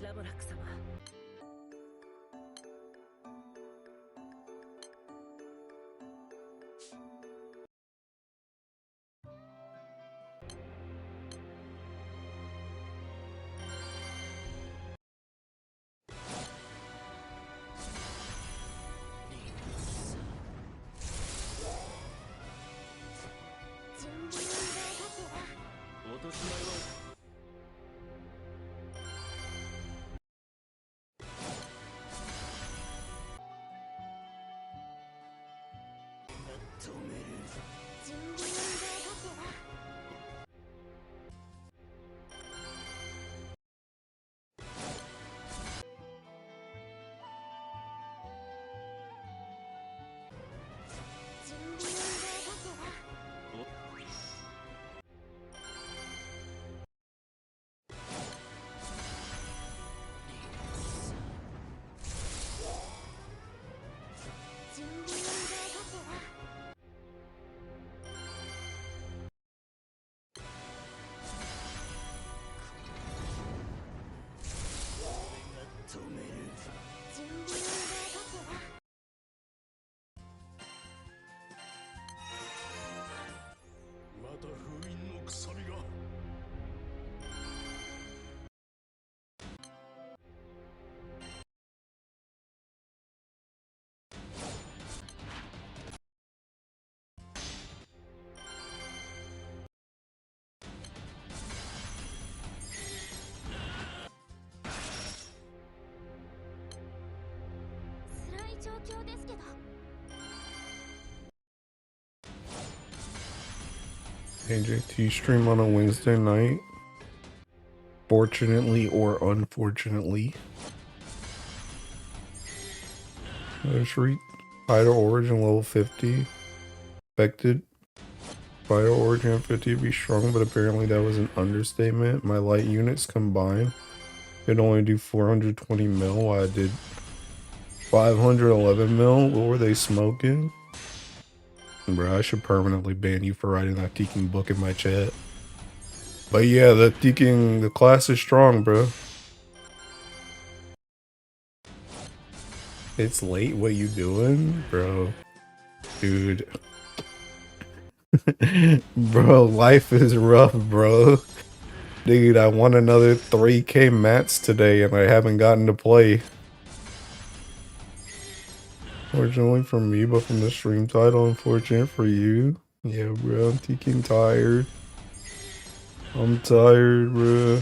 ラボラック様。落とし前は止める。準備運動がてら。準備運動がてら。止める。準備運動がてら。また封印のくさびが。辛い状況ですけど。AJT stream on a Wednesday night. Fortunately or unfortunately. Nursery. Vital Origin level 50. Expected. Vital Origin 50 to be strong, but apparently that was an understatement. My light units combined could only do 420 mil while I did 511 mil. What were they smoking? Bro, I should permanently ban you for writing that teaking book in my chat. But yeah, the class is strong, bro. It's late, what you doing? Bro. Dude. Bro, life is rough, bro. Dude, I won another 3K mats today and I haven't gotten to play. Fortunately for me, but from the stream title, unfortunate for you. Yeah, bro, I'm teaking tired. I'm tired, bro.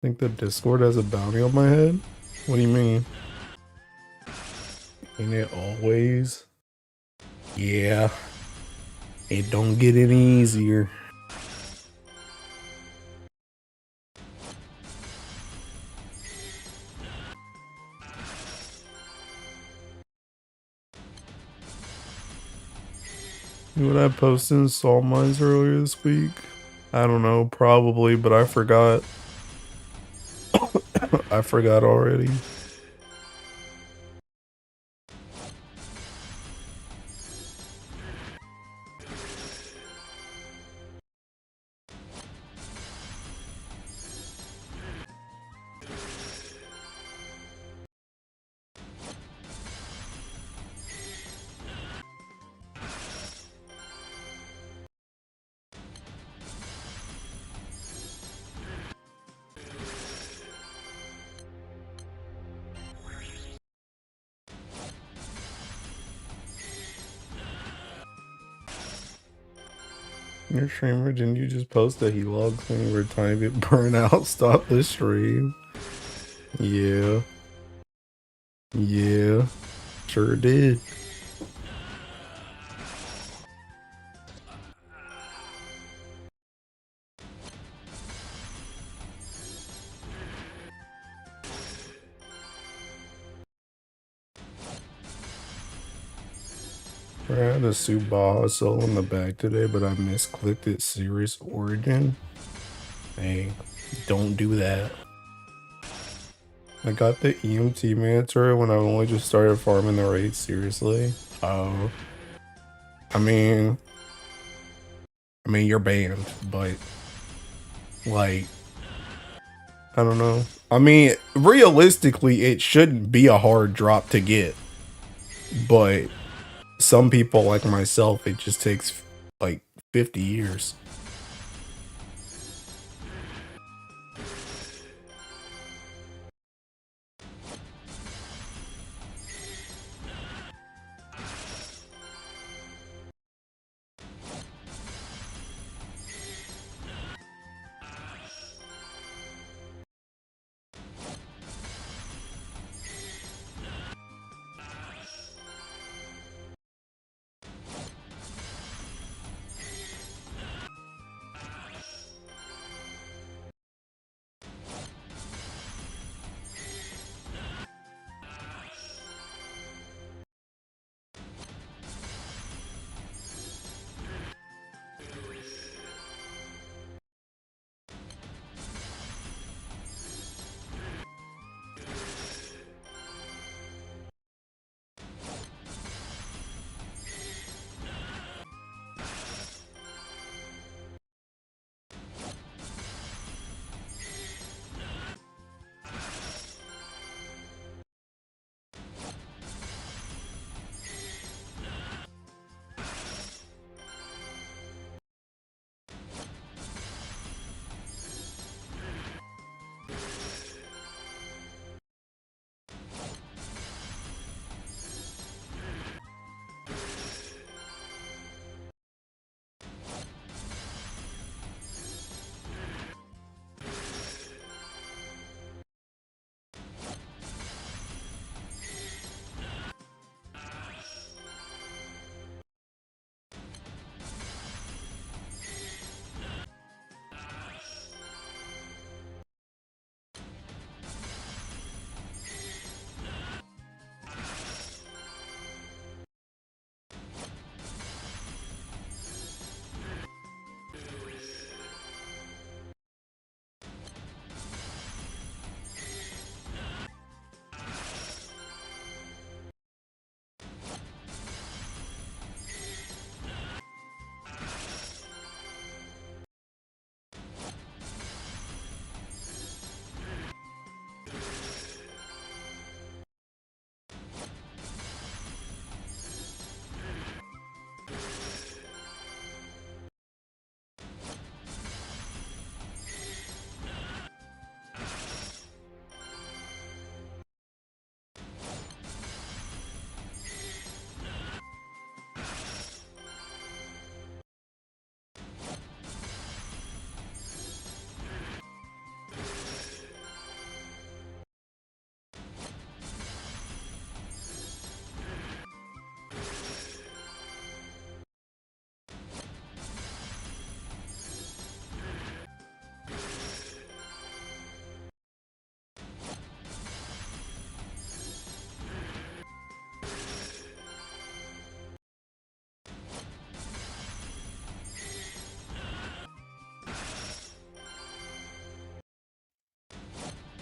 Think the Discord has a bounty on my head? What do you mean? Ain't it always? Yeah. It don't get any easier. What I posted in Salt Mines earlier this week? I don't know, probably, but I forgot. I forgot already. Your streamer, didn't you just post that he logs when you were trying to get burned out? Stop the stream. Yeah. Yeah. Sure did. I had a Subaha solo in the bag today, but I misclicked it. Serious Origin. Hey, don't do that. I got the EMT mandatory when I only just started farming the raid, seriously. Oh. I mean, you're banned, but like, I don't know. I mean, realistically, it shouldn't be a hard drop to get, but some people like myself, it just takes like 50 years.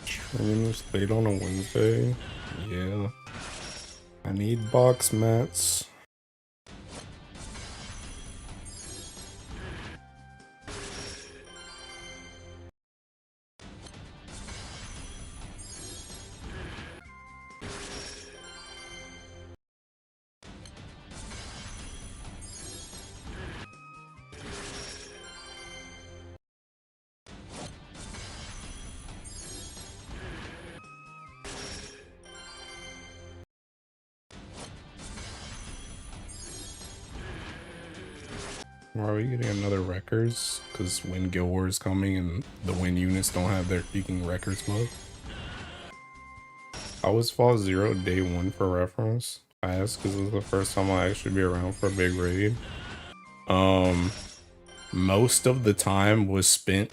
Training was late on a Wednesday. Yeah. I need box mats. Are we getting another records? Because when Guild War is coming and the win units don't have their peaking records mode. I was fall 0 day 1 for reference. I asked because it was the first time I'll actually be around for a big raid. Most of the time was spent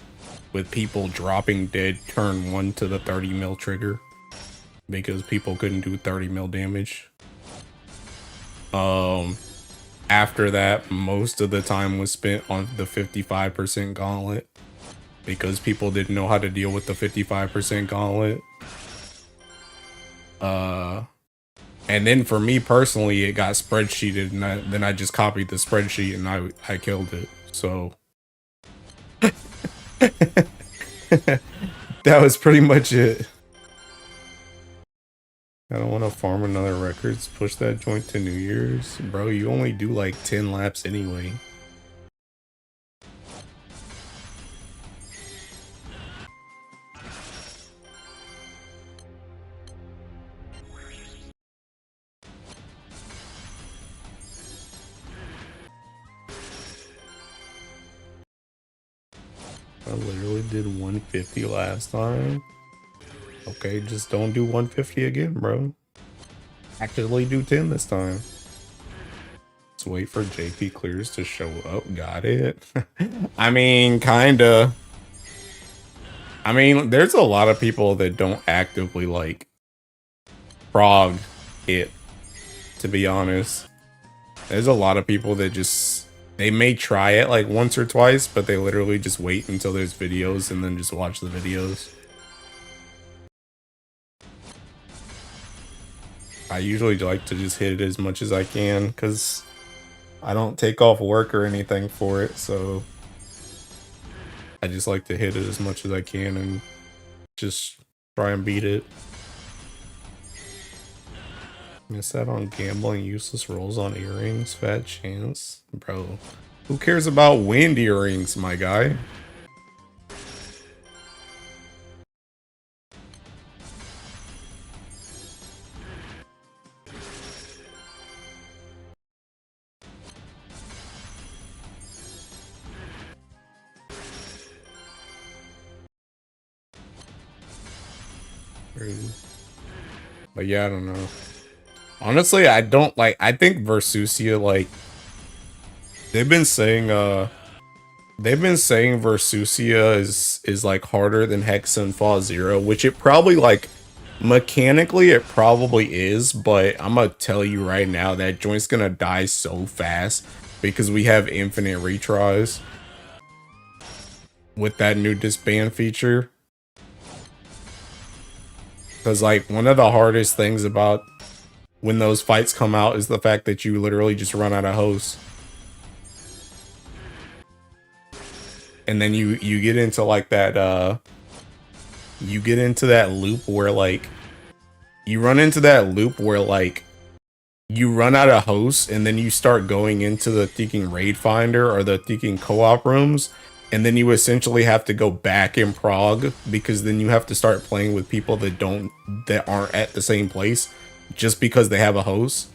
with people dropping dead turn 1 to the 30 mil trigger. Because people couldn't do 30 mil damage. After that, most of the time was spent on the 55% gauntlet because people didn't know how to deal with the 55% gauntlet. And then for me personally, it got spreadsheeted, and then I just copied the spreadsheet and I killed it. So that was pretty much it. I don't want to farm another records. Push that joint to New Year's, bro. You only do like 10 laps anyway. I literally did 150 last time. Okay, just don't do 150 again, bro. Actually do 10 this time. Let's wait for JP Clears to show up. Got it. I mean, kinda. I mean, there's a lot of people that don't actively like prog it, to be honest. There's a lot of people that just, they may try it like once or twice, but they literally just wait until there's videos and then just watch the videos. I usually like to just hit it as much as I can because I don't take off work or anything for it, so I just like to hit it as much as I can and just try and beat it. Miss that on gambling, useless rolls on earrings, fat chance. Bro, who cares about wind earrings, my guy? But yeah, I don't know. Honestly, I don't like, I think Versusia, like, they've been saying Versusia is like harder than Hex and Fall Zero, which it probably, like, mechanically it probably is, but I'm gonna tell you right now that joint's gonna die so fast because we have infinite retries with that new disband feature. Because, like, one of the hardest things about when those fights come out is the fact that you literally just run out of hosts. And then you get into like that you get into that loop where like you run into that loop where like you run out of hosts and then you start going into the thinking raid finder or the thinking co-op rooms, and then you essentially have to go back in Prague because then you have to start playing with people that aren't at the same place just because they have a host.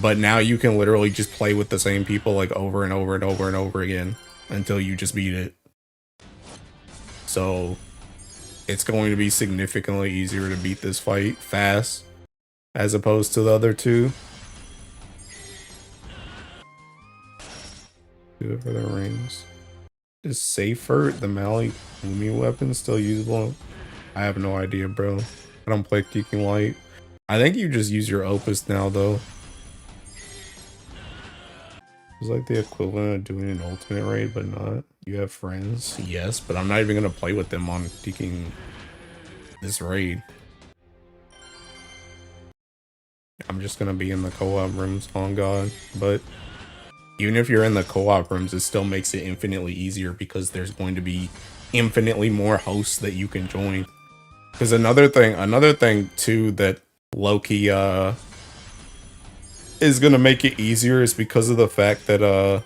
But now you can literally just play with the same people like over and over and over and over again until you just beat it. So it's going to be significantly easier to beat this fight fast as opposed to the other two. Do it for the rings. Is safer the Mali Lumi weapon still usable? I have no idea, bro. I don't play Geeking Light. I think you just use your Opus now, though. It's like the equivalent of doing an ultimate raid, but not. You have friends? Yes, but I'm not even gonna play with them on taking this raid. I'm just gonna be in the co-op rooms, on God. But even if you're in the co-op rooms, it still makes it infinitely easier because there's going to be infinitely more hosts that you can join. Because another thing too that Loki is gonna make it easier is because of the fact that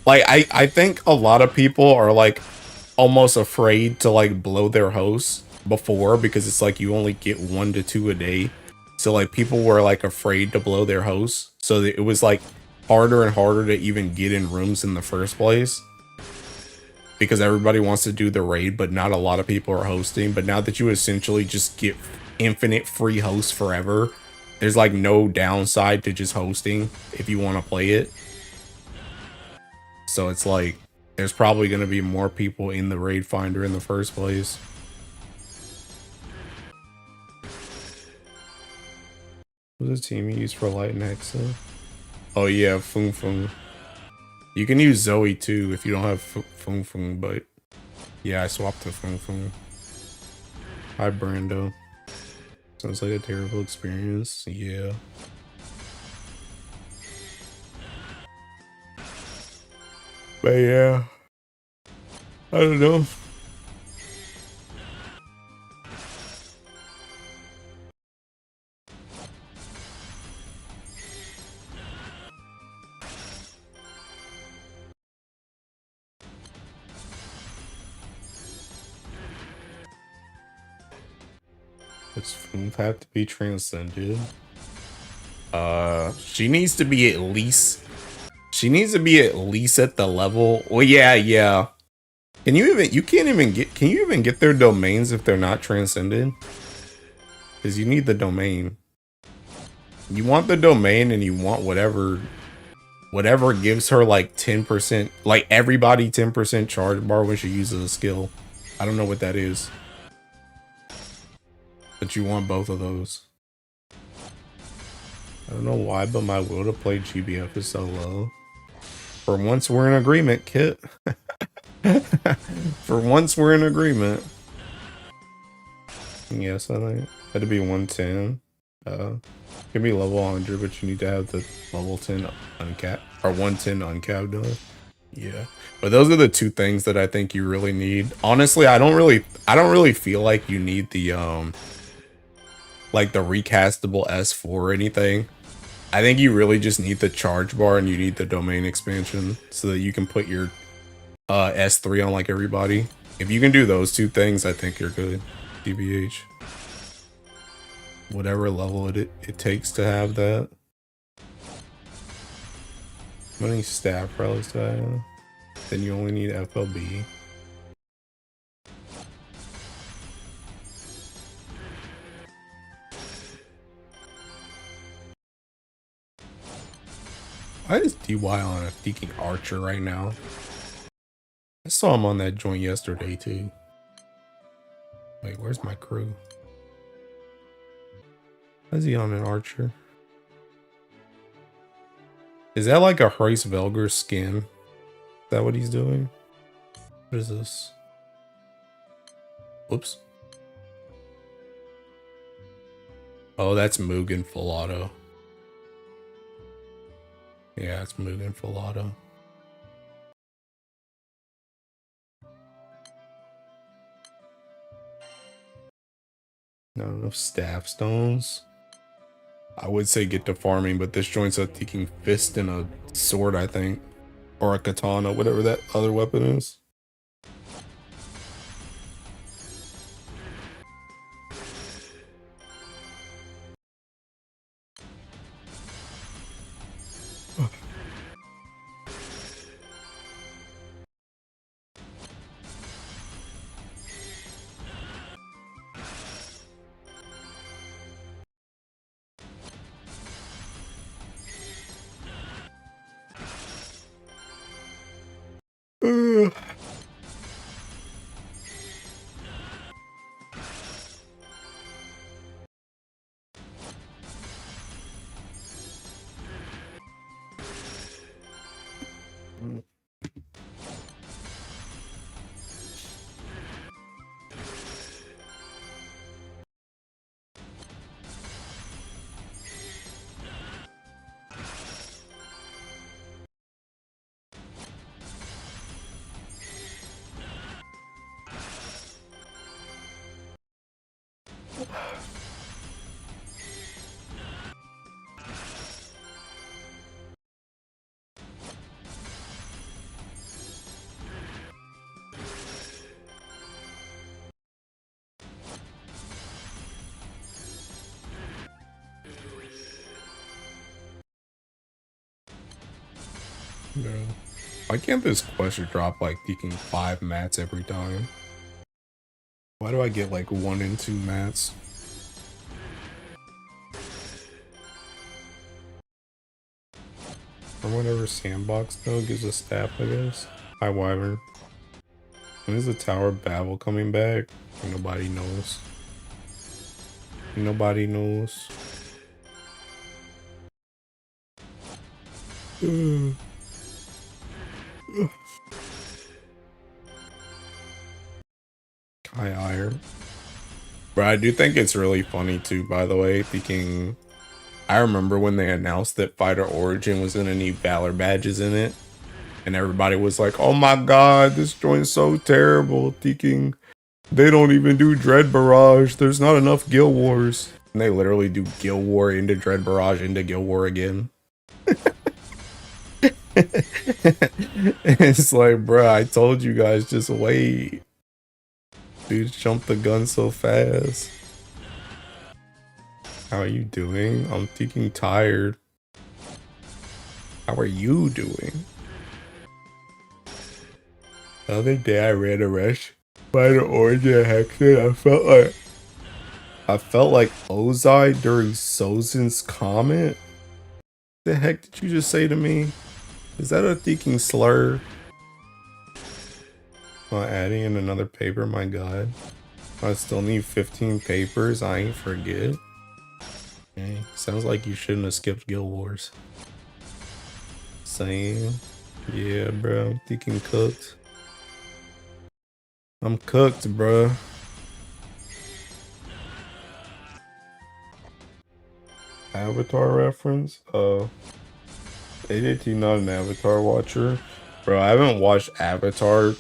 like I think a lot of people are like almost afraid to like blow their hosts before because it's like you only get 1 to 2 a day. So like people were like afraid to blow their hosts. So it was like harder and harder to even get in rooms in the first place. Because everybody wants to do the raid, but not a lot of people are hosting. But now that you essentially just get infinite free hosts forever, there's like no downside to just hosting if you want to play it. So it's like, there's probably going to be more people in the raid finder in the first place. What's the team you use for Light and Hexa? Oh yeah, Fung Fung. You can use Zoe too if you don't have Fung Fung, but yeah, I swapped to Fung Fung. Hi, Brando. Sounds like a terrible experience. Yeah. But yeah. I don't know. Does Foof have to be transcended? She needs to be at least. She needs to be at least at the level. Well, yeah. Can you even? You can't even get. Can you even get their domains if they're not transcended? Because you need the domain. You want the domain, and you want whatever gives her like 10%, like everybody 10% charge bar when she uses a skill. I don't know what that is, but you want both of those. I don't know why, but my will to play GBF is so low. For once, we're in agreement, Kit. For once, we're in agreement. Yes, I think that'd be 110. Could be level 100, but you need to have the level 10 uncapped or 110 uncapped done. Yeah, but those are the two things that I think you really need. Honestly, I don't really feel like you need the like the recastable S4 or anything. I think you really just need the charge bar and you need the domain expansion so that you can put your S3 on like everybody. If you can do those two things, I think you're good. DBH. Whatever level it takes to have that. How many staff relics do I have? Then you only need FLB. Why is DY on a thinking Archer right now? I saw him on that joint yesterday too. Wait, where's my crew? Why is he on an Archer? Is that like a Hrace Velger skin? Is that what he's doing? What is this? Whoops. Oh, that's Mugen full auto. Yeah, it's Mugen full auto. Not enough staff stones. I would say get to farming, but this joint's a taking fist and a sword, I think. Or a katana, whatever that other weapon is. Bro. Why can't this quest drop like peeking 5 mats every time? Why do I get like 1 and 2 mats? Or whatever sandbox though gives a staff, I guess. Hi Wyvern. When is the Tower of Babel coming back? Nobody knows. Nobody knows. Kai Iron. But I do think it's really funny too, by the way, thinking I remember when they announced that Fighter Origin was gonna need Valor badges in it, and everybody was like, "Oh my god, this joint's so terrible." Thinking they don't even do Dread Barrage. There's not enough Guild Wars, and they literally do Guild War into Dread Barrage into Guild War again. It's like, bruh, I told you guys, just wait. Dude, jumped the gun so fast. How are you doing? I'm freaking tired. How are you doing? The other day I ran a rush by the Origin Hexen. I felt like Ozai during Sozin's comment. The heck did you just say to me? Is that a thinking slur? Oh, adding in another paper, my god. I still need 15 papers, I ain't forget. Okay. Sounds like you shouldn't have skipped Guild Wars. Same. Yeah, bro, I'm thinking cooked. I'm cooked, bro. Avatar reference? AJT not an Avatar watcher. Bro, I haven't watched Avatar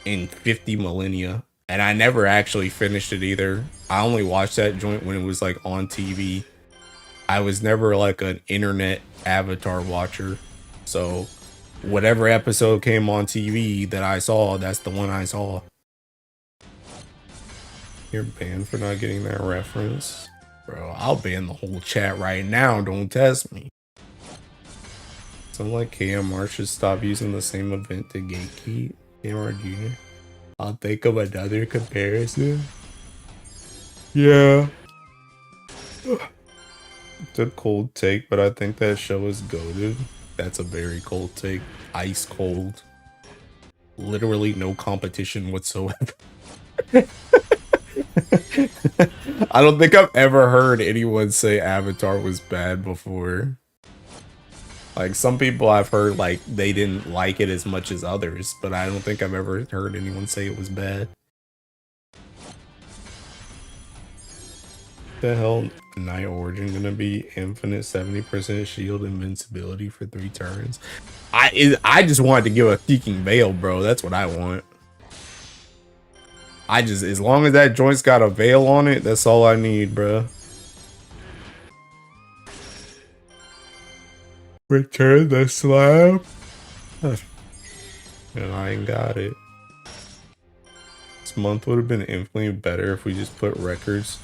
in 50 millennia. And I never actually finished it either. I only watched that joint when it was like on TV. I was never like an internet Avatar watcher. So whatever episode came on TV that I saw, that's the one I saw. You're banned for not getting that reference. Bro, I'll ban the whole chat right now. Don't test me. Sounds like KMR should stop using the same event to gatekeep. KMR Jr. I'll think of another comparison. Yeah. It's a cold take, but I think that show is goated. That's a very cold take. Ice cold. Literally no competition whatsoever. I don't think I've ever heard anyone say Avatar was bad before. Like, some people I've heard, like, they didn't like it as much as others, but I don't think I've ever heard anyone say it was bad. The hell, Night Origin gonna be infinite 70% shield invincibility for 3 turns? I just wanted to give a Seeking Veil, bro. That's what I want. As long as that joint's got a veil on it, that's all I need, bro. Return the slab. And I ain't got it. This month would have been infinitely better if we just put records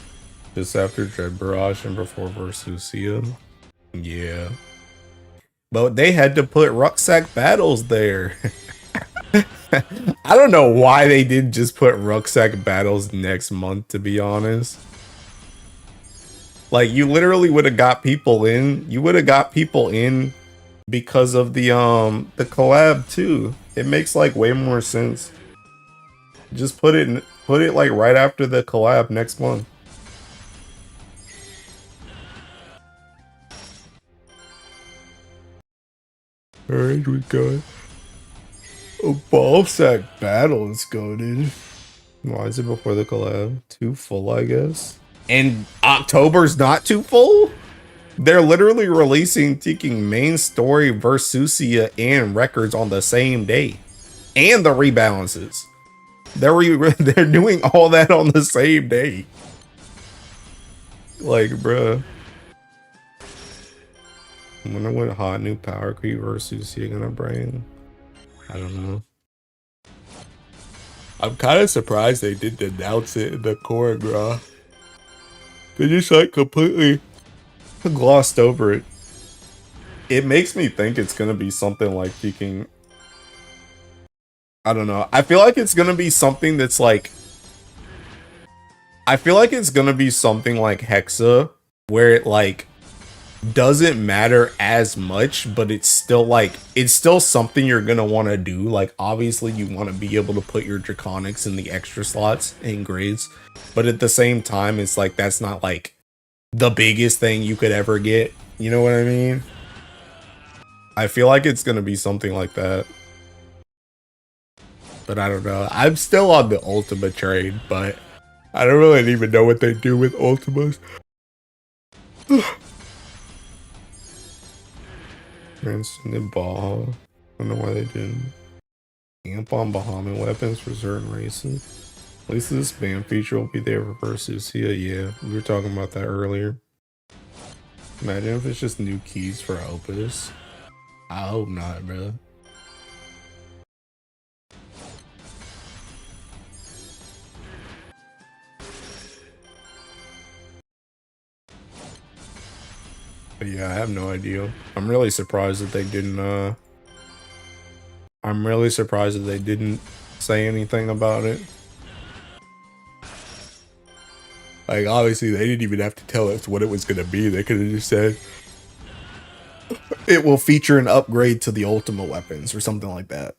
just after Dread Barrage and before Versusia. Yeah. But they had to put Rucksack Battles there. I don't know why they didn't just put Rucksack Battles next month, to be honest. Like, you literally would have got people in. You would have got people in because of the collab too. It makes like way more sense. Just put it like right after the collab next month. Alright, we got a ball sack battle. Let's go, dude. Why is it before the collab? Too full, I guess. And October's not too full? They're literally releasing taking main story, Versusia, and records on the same day. And the rebalances. They're doing all that on the same day. Like, bruh. I wonder what hot new power creep Versusia gonna bring. I don't know. I'm kind of surprised they didn't announce it in the choreograph. They just like completely glossed over it. It makes me think it's gonna be something like freaking, I don't know. I feel like it's gonna be something that's like, I feel like it's gonna be something like Hexa, where it like doesn't matter as much, but it's still something you're gonna want to do. Like, obviously you want to be able to put your Draconics in the extra slots and grades, but at the same time it's like that's not like the biggest thing you could ever get, you know what I mean? I feel like it's gonna be something like that, but I don't know. I'm still on the Ultima train, but I don't really even know what they do with Ultimas. Transcendent Baja. I don't know why they didn't. Amp on Bahamut weapons for certain races. At least this spam feature will be there for Perseus. Yeah, we were talking about that earlier. Imagine if it's just new keys for Opus. I hope not, bro. But yeah, I have no idea. I'm really surprised that they didn't, I'm really surprised that they didn't say anything about it. Like, obviously, they didn't even have to tell us what it was going to be. They could have just said, it will feature an upgrade to the Ultimate weapons or something like that.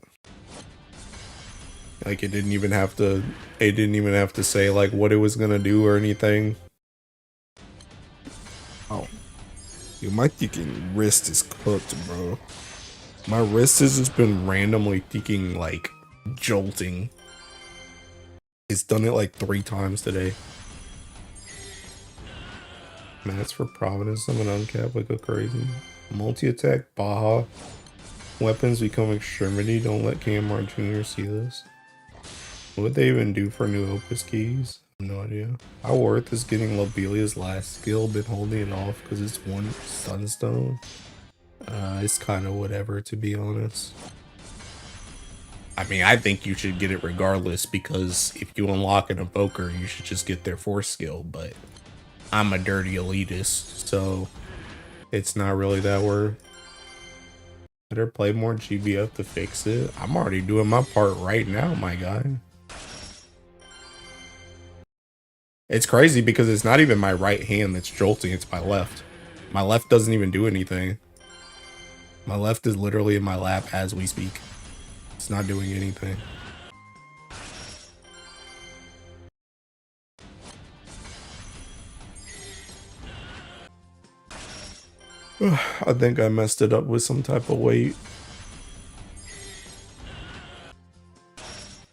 Like, it didn't even have to say, like, what it was going to do or anything. Oh. Yo, my freaking wrist is cooked, bro. My wrist has just been randomly freaking, like, jolting. It's done it like 3 times today. Mats for Providence, summon uncap, like go crazy. Multi-attack, Baja. Weapons become extremity, don't let Camar Jr. see this. What would they even do for new Opus keys? No idea. How worth is getting Lobelia's last skill? Been holding it off because it's one Sunstone. It's kind of whatever, to be honest. I mean, I think you should get it regardless because if you unlock an Evoker, you should just get their Force skill, but I'm a dirty elitist, so it's not really that worth. Better play more GBF to fix it. I'm already doing my part right now, my guy. It's crazy because it's not even my right hand that's jolting, it's my left. My left doesn't even do anything. My left is literally in my lap as we speak. It's not doing anything. I think I messed it up with some type of weight.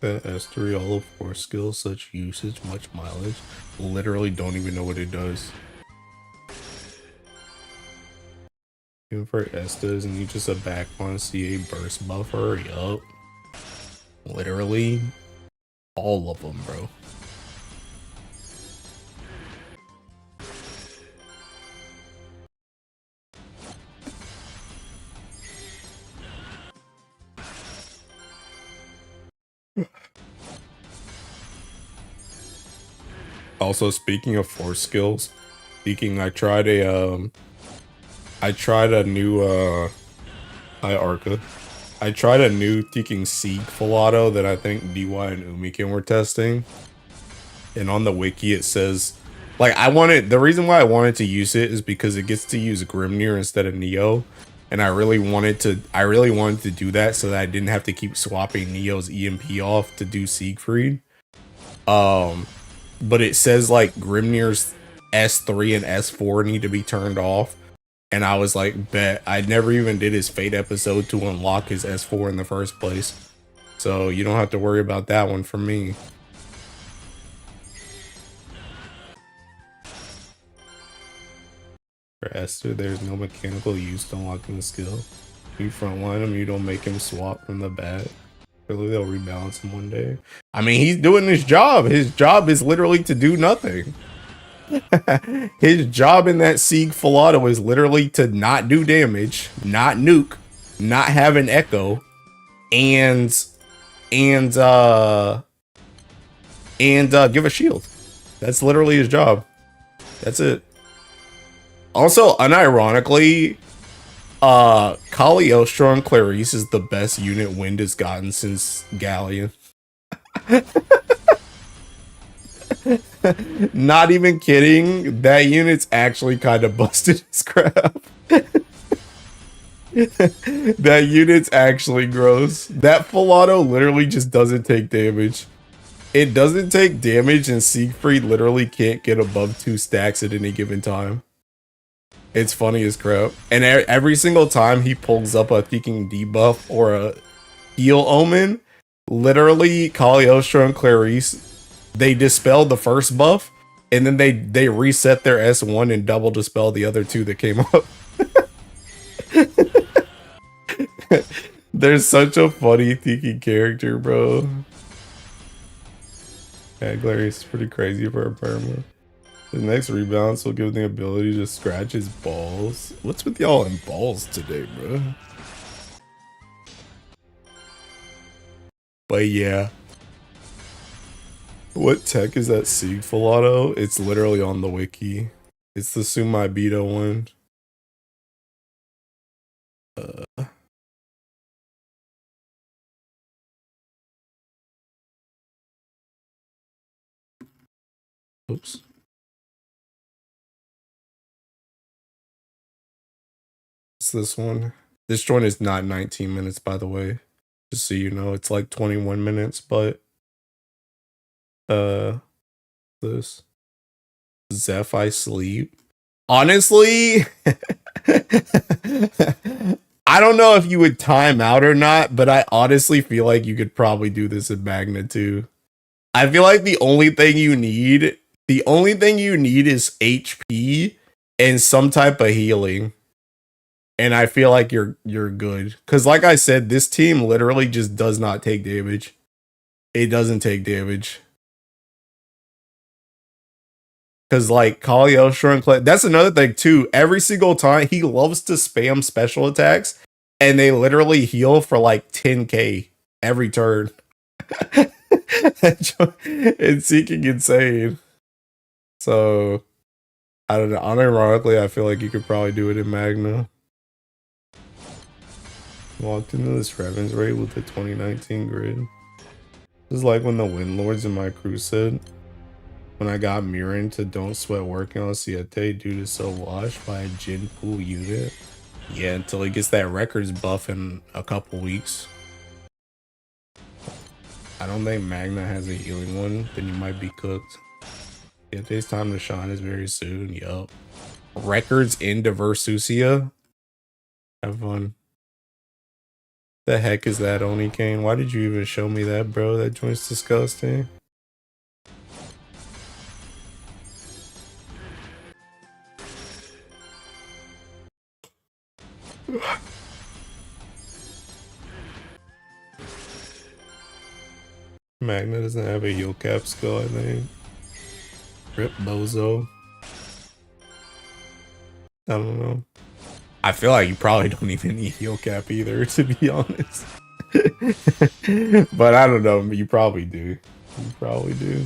S3, all of 4 skills, such usage, much mileage. Literally don't even know what it does. Even for Estes, and you just a back on CA burst buffer, yup. Literally all of them, bro. Also, speaking of force skills, I tried a new hi Arca. I tried a new Teking Sieg full auto that I think DY and Umiken were testing. And on the wiki it says, like, the reason why I wanted to use it is because it gets to use Grimnir instead of Neo. And I really wanted to do that so that I didn't have to keep swapping Neo's EMP off to do Siegfried. But it says like Grimnir's S3 and S4 need to be turned off. And I was like, bet. I never even did his Fate episode to unlock his S4 in the first place. So you don't have to worry about that one for me. For Esther, there's no mechanical use to unlocking the skill. You frontline him, you don't make him swap from the bat. Really, they'll rebalance him one day. I mean, he's doing his job. His job is literally to do nothing. His job in that Sieg full auto is literally to not do damage, not nuke, not have an echo, and give a shield. That's literally his job. That's it. Also, unironically, Cagliostro and Clarice is the best unit Wind has gotten since Galleon. Not even kidding, that unit's actually kind of busted as crap. That unit's actually gross. That full auto literally just doesn't take damage. It doesn't take damage, and Siegfried literally can't get above 2 stacks at any given time. It's funny as crap. And every single time he pulls up a freaking debuff or a heal omen, literally Cagliostro and Clarice they dispelled the first buff, and then they reset their S1 and double dispel the other two that came up. There's such a funny thinking character, bro. Yeah, Glarius is pretty crazy for a perma. His next rebalance will give him the ability to scratch his balls. What's with y'all and balls today, bro? But yeah. What tech is that Sieg Filato? It's literally on the wiki. It's the Sumai Beta one. Oops. It's this one. This joint is not 19 minutes, by the way. Just so you know, it's like 21 minutes, but this Zeph I sleep. Honestly, I don't know if you would time out or not, but I honestly feel like you could probably do this in Magna too. I feel like the only thing you need is HP and some type of healing. And I feel like you're good. Cause like I said, this team literally just does not take damage. It doesn't take damage. Cause like Kaliel Shrunk, that's another thing too. Every single time he loves to spam special attacks and they literally heal for like 10k every turn. It's seeking insane. So I don't know. Unironically, I feel like you could probably do it in Magna. Walked into this Revan's raid with the 2019 grid. This is like when the Windlords in my crew said, when I got Mirren to don't sweat working on Siete due to so washed by a Jin pool unit. Yeah, until he gets that records buff in a couple weeks. I don't think Magna has a healing one, then you might be cooked. Siete's time to shine is very soon, yup. Records in Diversusia? Have fun. The heck is that, Onikane? Why did you even show me that, bro? That joint's disgusting. Magna doesn't have a heal cap skill, I think. Rip Bozo. I don't know. I feel like you probably don't even need heal cap either, to be honest. But I don't know. You probably do. You probably do.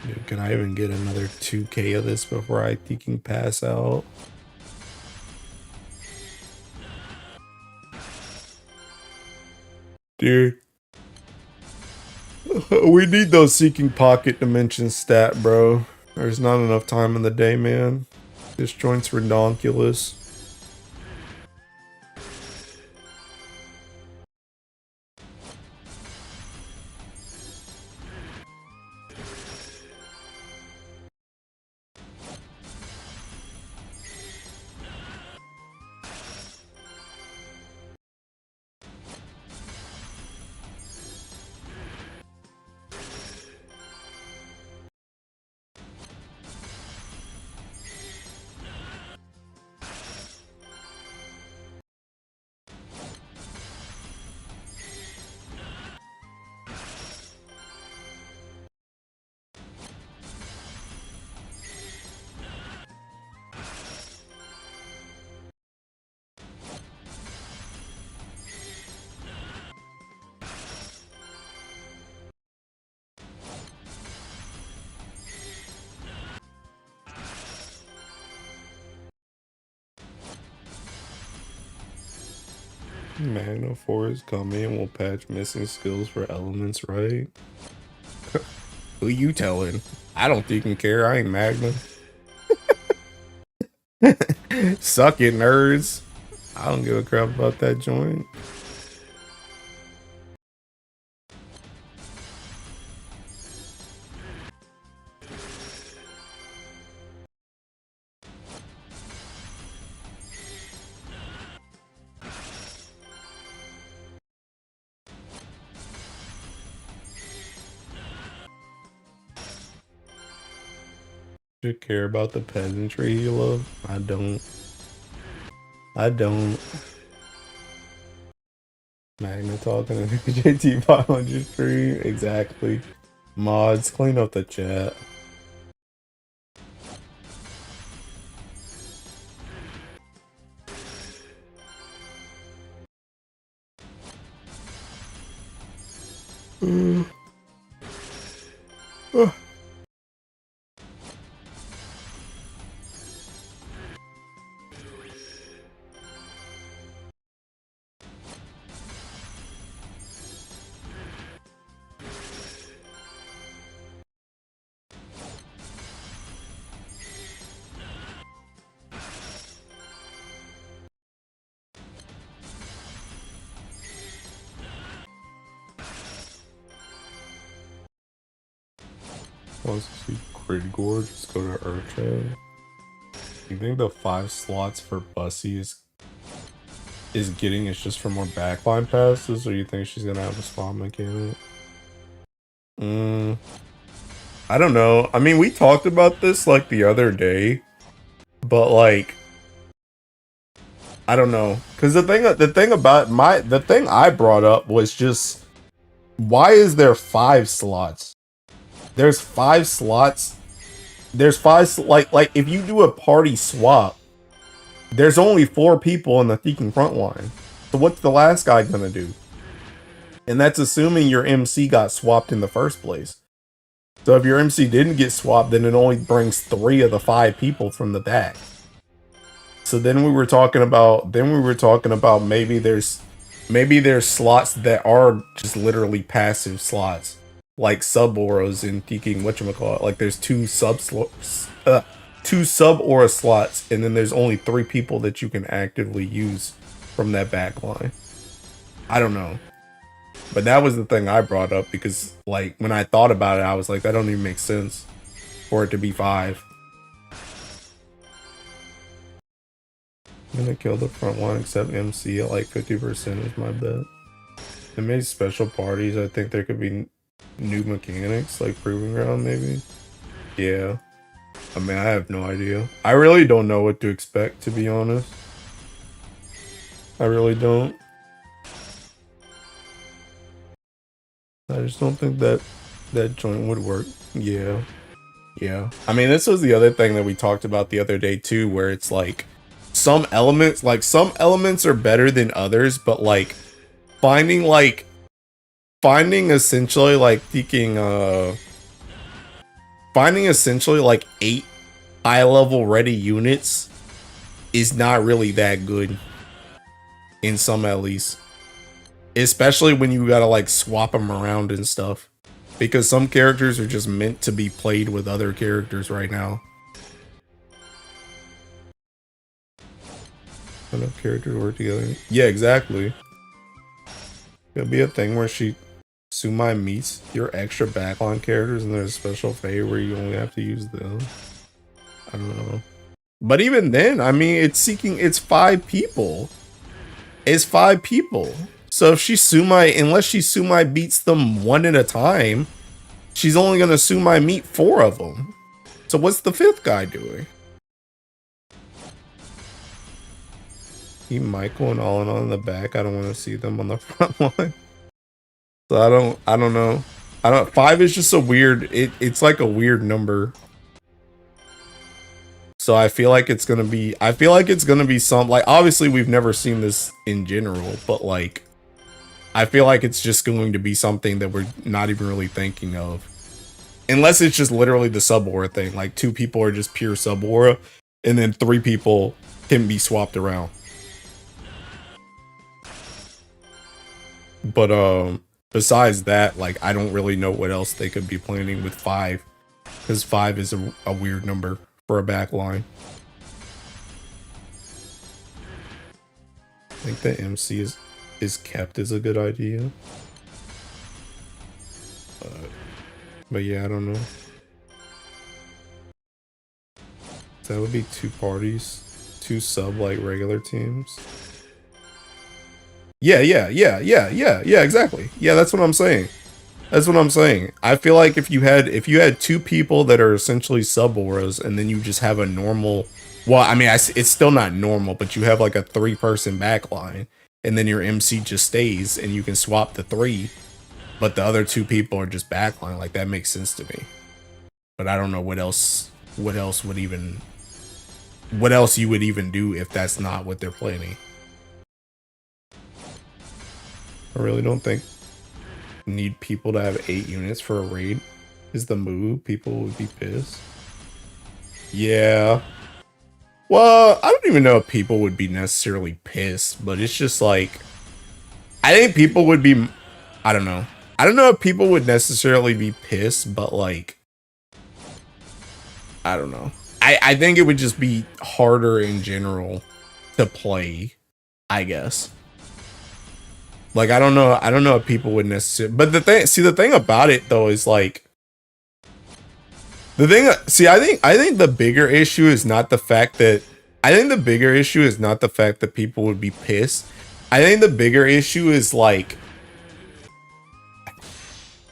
Dude, can I even get another 2k of this before I can pass out? Dude. We need those seeking pocket dimensions stat, bro. There's not enough time in the day, man. This joint's redonkulous. Magna 4 is coming and will patch missing skills for elements, right? Who you telling? I don't think you care. I ain't Magna. Suck it, nerds. I don't give a crap about that joint. Do you care about the peasantry you love? I don't. I don't. Magna talking to JT 500 stream. Exactly. Mods, clean up the chat. Wants to see Grid Gorge, just go to Urchin. You think the 5 slots for Bussy is getting is just for more backline passes, or you think she's gonna have a spot mechanic? I don't know. I mean, we talked about this like the other day, but like, I don't know. Cause the thing I brought up was just, why is there 5 slots? There's 5 slots. There's 5, like if you do a party swap, there's only 4 people in the freaking front line. So what's the last guy gonna do? And that's assuming your MC got swapped in the first place. So if your MC didn't get swapped, then it only brings 3 of the 5 people from the back. So then we were talking about maybe there's slots that are just literally passive slots, like sub auras in thinking whatchamacallit. Like there's 2 sub aura slots, and then there's only 3 people that you can actively use from that back line. I don't know. But that was the thing I brought up, because like when I thought about it, I was like, that don't even make sense for it to be 5. I'm gonna kill the front line except MC at like 50% is my bet. They made special parties. I think there could be new mechanics, like Proving Ground maybe. Yeah. I mean, I have no idea. I really don't know what to expect, to be honest. I really don't. I just don't think that joint would work. Yeah. Yeah. I mean, this was the other thing that we talked about the other day too, where it's like some elements are better than others, but like finding essentially like finding essentially like 8 high level ready units is not really that good, in some at least. Especially when you gotta like swap them around and stuff, because some characters are just meant to be played with other characters right now. Enough characters work together. Yeah, exactly. It'll be a thing where Sumai meets your extra backline characters, and there's a special phase where you only have to use them. I don't know. But even then, I mean, it's 5 people. It's 5 people. So if unless she Sumai beats them 1 at a time, she's only gonna Sumai meet 4 of them. So what's the 5th guy doing? Michael and all in the back. I don't want to see them on the front line. So I don't know. 5 is just a weird, it's like a weird number. So I feel like it's gonna be some, like, obviously we've never seen this in general, but like I feel like it's just going to be something that we're not even really thinking of. Unless it's just literally the sub aura thing, like 2 people are just pure sub aura, and then 3 people can be swapped around. But besides that, like, I don't really know what else they could be planning with 5, because 5 is a weird number for a back line. I think the MC is kept as a good idea. But yeah, I don't know. That would be 2 parties, 2 sub like regular teams. Yeah, exactly. Yeah, that's what I'm saying. That's what I'm saying. I feel like if you had two people that are essentially sub auras, and then you just have a normal, well, I mean, it's still not normal, but you have like a 3-person backline, and then your MC just stays, and you can swap the 3, but the other 2 people are just backline. Like, that makes sense to me. But I don't know what else you would even do if that's not what they're planning. I really don't think need people to have 8 units for a raid is the move. People would be pissed. Yeah. Well, I don't even know if people would be necessarily pissed, but it's just like, I think people would be, I don't know. I don't know if people would necessarily be pissed, but like, I don't know. I think it would just be harder in general to play, I guess. Like, I don't know if people would necessarily, but the thing about it though is like, I think the bigger issue is not the fact that, people would be pissed. I think the bigger issue is like,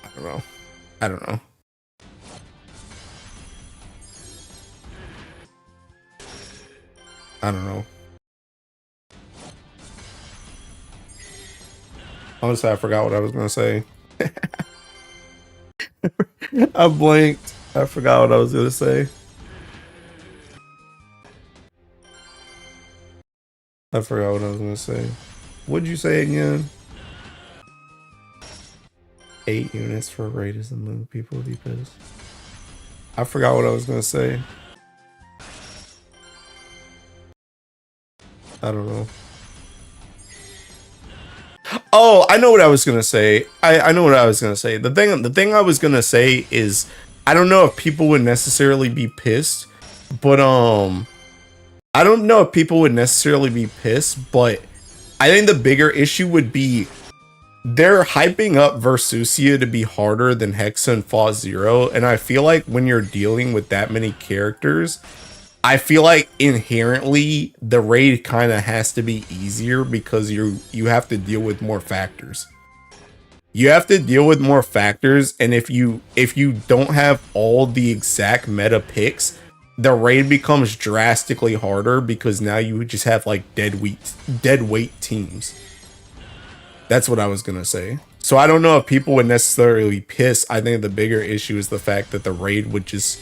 I don't know. I don't know. Honestly, I forgot what I was gonna say. I blanked. I forgot what I was gonna say. What'd you say again? 8 units for a raid is the move. People would be pissed. I forgot what I was gonna say. I don't know. Oh, I know what I was gonna say. I know what I was gonna say. The thing I was gonna say is, I don't know if people would necessarily be pissed, but I think the bigger issue would be they're hyping up Versusia to be harder than Hexa and Fa Zero, and I feel like when you're dealing with that many characters, I feel like inherently the raid kind of has to be easier because you have to deal with more factors. And if you don't have all the exact meta picks, the raid becomes drastically harder because now you just have like dead weight teams. That's what I was gonna say. So I don't know if people would necessarily piss. I think the bigger issue is the fact that the raid would just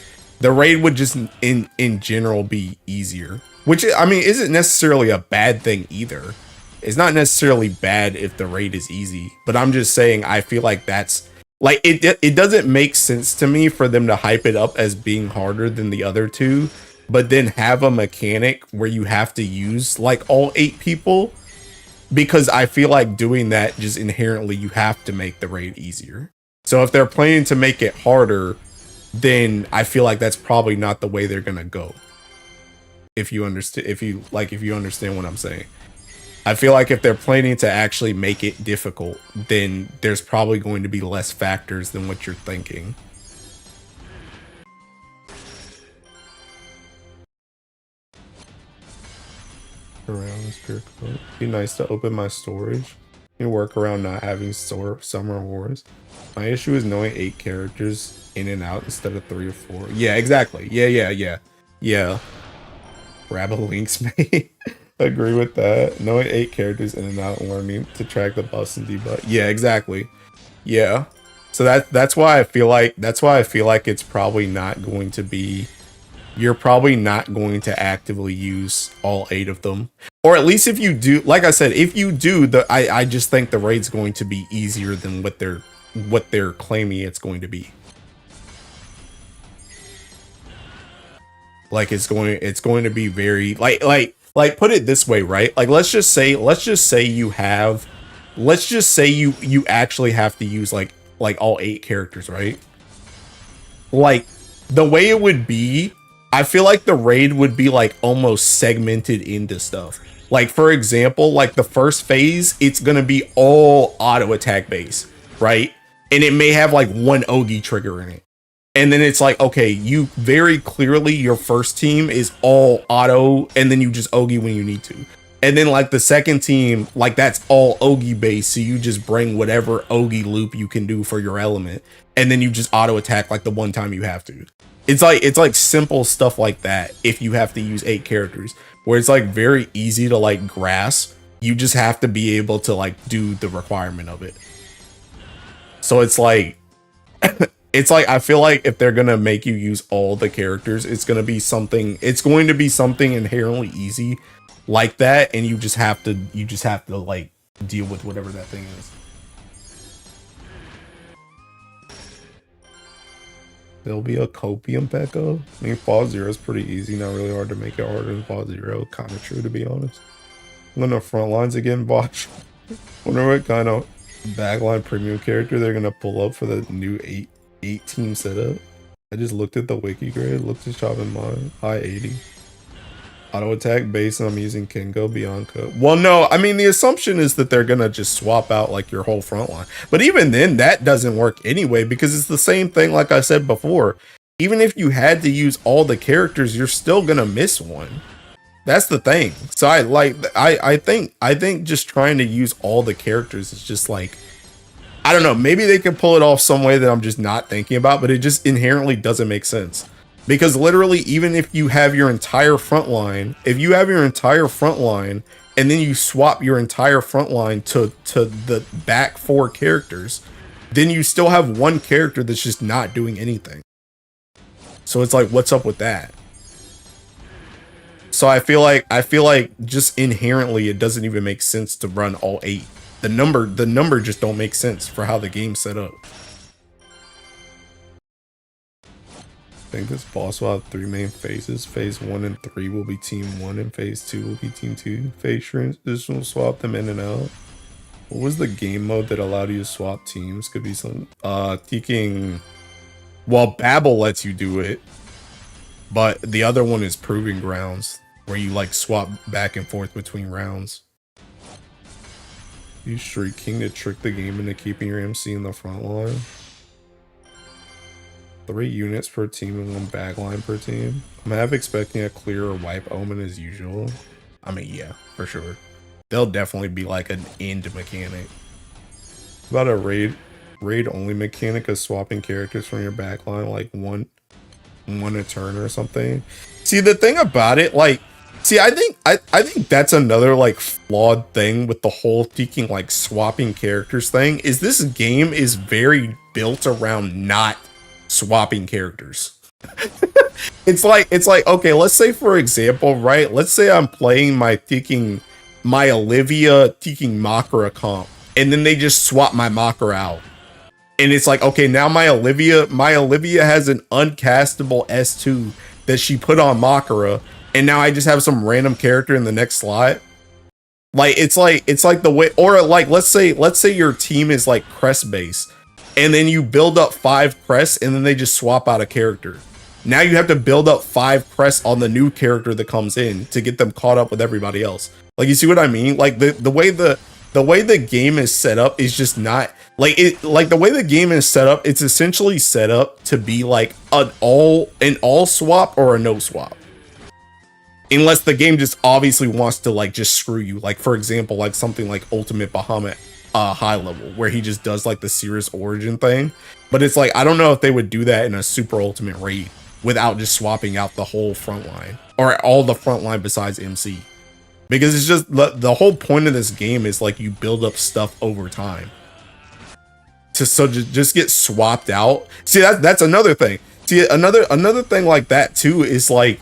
in general be easier, which, I mean, isn't necessarily a bad thing either. It's not necessarily bad if the raid is easy, but I'm just saying I feel like that's like, it doesn't make sense to me for them to hype it up as being harder than the other 2, but then have a mechanic where you have to use like all 8 people, because I feel like doing that just inherently you have to make the raid easier. So if they're planning to make it harder, then I feel like that's probably not the way they're gonna go. If you understand what I'm saying. I feel like if they're planning to actually make it difficult, then there's probably going to be less factors than what you're thinking. Around this pure code. Be nice to open my storage and work around not having summer wars. My issue is knowing 8 characters in and out instead of 3 or 4. Yeah, exactly. Yeah. Grab a links, mate. Agree with that. Knowing 8 characters in and out and learning to track the buffs and debuff. Yeah, exactly. Yeah. So that's why I feel like it's probably not going to be, you're probably not going to actively use all 8 of them. Or at least if you do, like I said, if you do, I just think the raid's going to be easier than what they're claiming it's going to be. Like, it's going to be very like put it this way, right? Like, let's just say you actually have to use like all 8 characters, right? Like, the way it would be, I feel like the raid would be like almost segmented into stuff. Like, for example, like the first phase, it's gonna be all auto attack base, right? And it may have like 1 Ogi trigger in it. And then it's like, okay, you very clearly, your first team is all auto, and then you just Ogi when you need to. And then like the second team, like that's all Ogi based, so you just bring whatever Ogi loop you can do for your element, and then you just auto attack like the one time you have to. It's like simple stuff like that if you have to use 8 characters, where it's like very easy to like grasp. You just have to be able to like do the requirement of it. So it's like it's like I feel like if they're gonna make you use all the characters, it's going to be something inherently easy like that, and you just have to like deal with whatever that thing is. There'll be a copium Pekka. I mean, Fall Zero is pretty easy, not really hard to make it harder than Fall Zero. Kind of true, to be honest. I'm gonna front lines again, botch. Wonder what kind of backline premium character they're gonna pull up for the new 8 team setup. I just looked at the wiki grid, looked to shop in mine. High 80. Auto attack base, and I'm using Kengo Bianca. Well, no, I mean, the assumption is that they're gonna just swap out like your whole front line. But even then, that doesn't work anyway, because it's the same thing like I said before. Even if you had to use all the characters, you're still gonna miss one. That's the thing. So I think just trying to use all the characters is just like, I don't know, maybe they can pull it off some way that I'm just not thinking about, but it just inherently doesn't make sense. Because literally, even if you have your entire front line, and then you swap your entire front line to the back 4 characters, then you still have one character that's just not doing anything. So it's like, what's up with that? So I feel like just inherently it doesn't even make sense to run all 8. The number just don't make sense for how the game's set up. I think this boss will have 3 main phases. Phase 1 and 3 will be team 1, and phase 2 will be team 2. Phase transition will swap them in and out. What was the game mode that allowed you to swap teams? Could be some thinking. Well, Babel lets you do it, but the other one is Proving Grounds, where you like swap back and forth between rounds. Use Street King to trick the game into keeping your MC in the front line. 3 units per team and 1 backline per team. I'm half expecting a clearer wipe omen as usual. I mean, yeah, for sure. They'll definitely be like an end mechanic. About a raid only mechanic of swapping characters from your backline, like one a turn or something. See, the thing about it, like, see, I think that's another like flawed thing with the whole thinking like swapping characters thing, is this game is very built around not swapping characters. it's like okay, let's say for example, right, let's say I'm playing my Olivia Makara comp, and then they just swap my Makara out, and it's like, okay, now my Olivia has an uncastable S2 that she put on Makara, and now I just have some random character in the next slot. Like it's like the way, or like let's say your team is like crest based, and then you build up 5 crests, and then they just swap out a character. Now you have to build up 5 crests on the new character that comes in to get them caught up with everybody else. Like, you see what I mean? Like the way the game is set up is just not like it. Like the way the game is set up, it's essentially set up to be like an all swap or a no swap. Unless the game just obviously wants to like just screw you. Like for example, like something like Ultimate Bahamut high level, where he just does like the serious origin thing. But it's like, I don't know if they would do that in a super ultimate raid without just swapping out the whole front line, or all the front line besides MC. Because it's just the whole point of this game is like you build up stuff over time to just get swapped out. See, that's another thing. See, another thing like that too is like,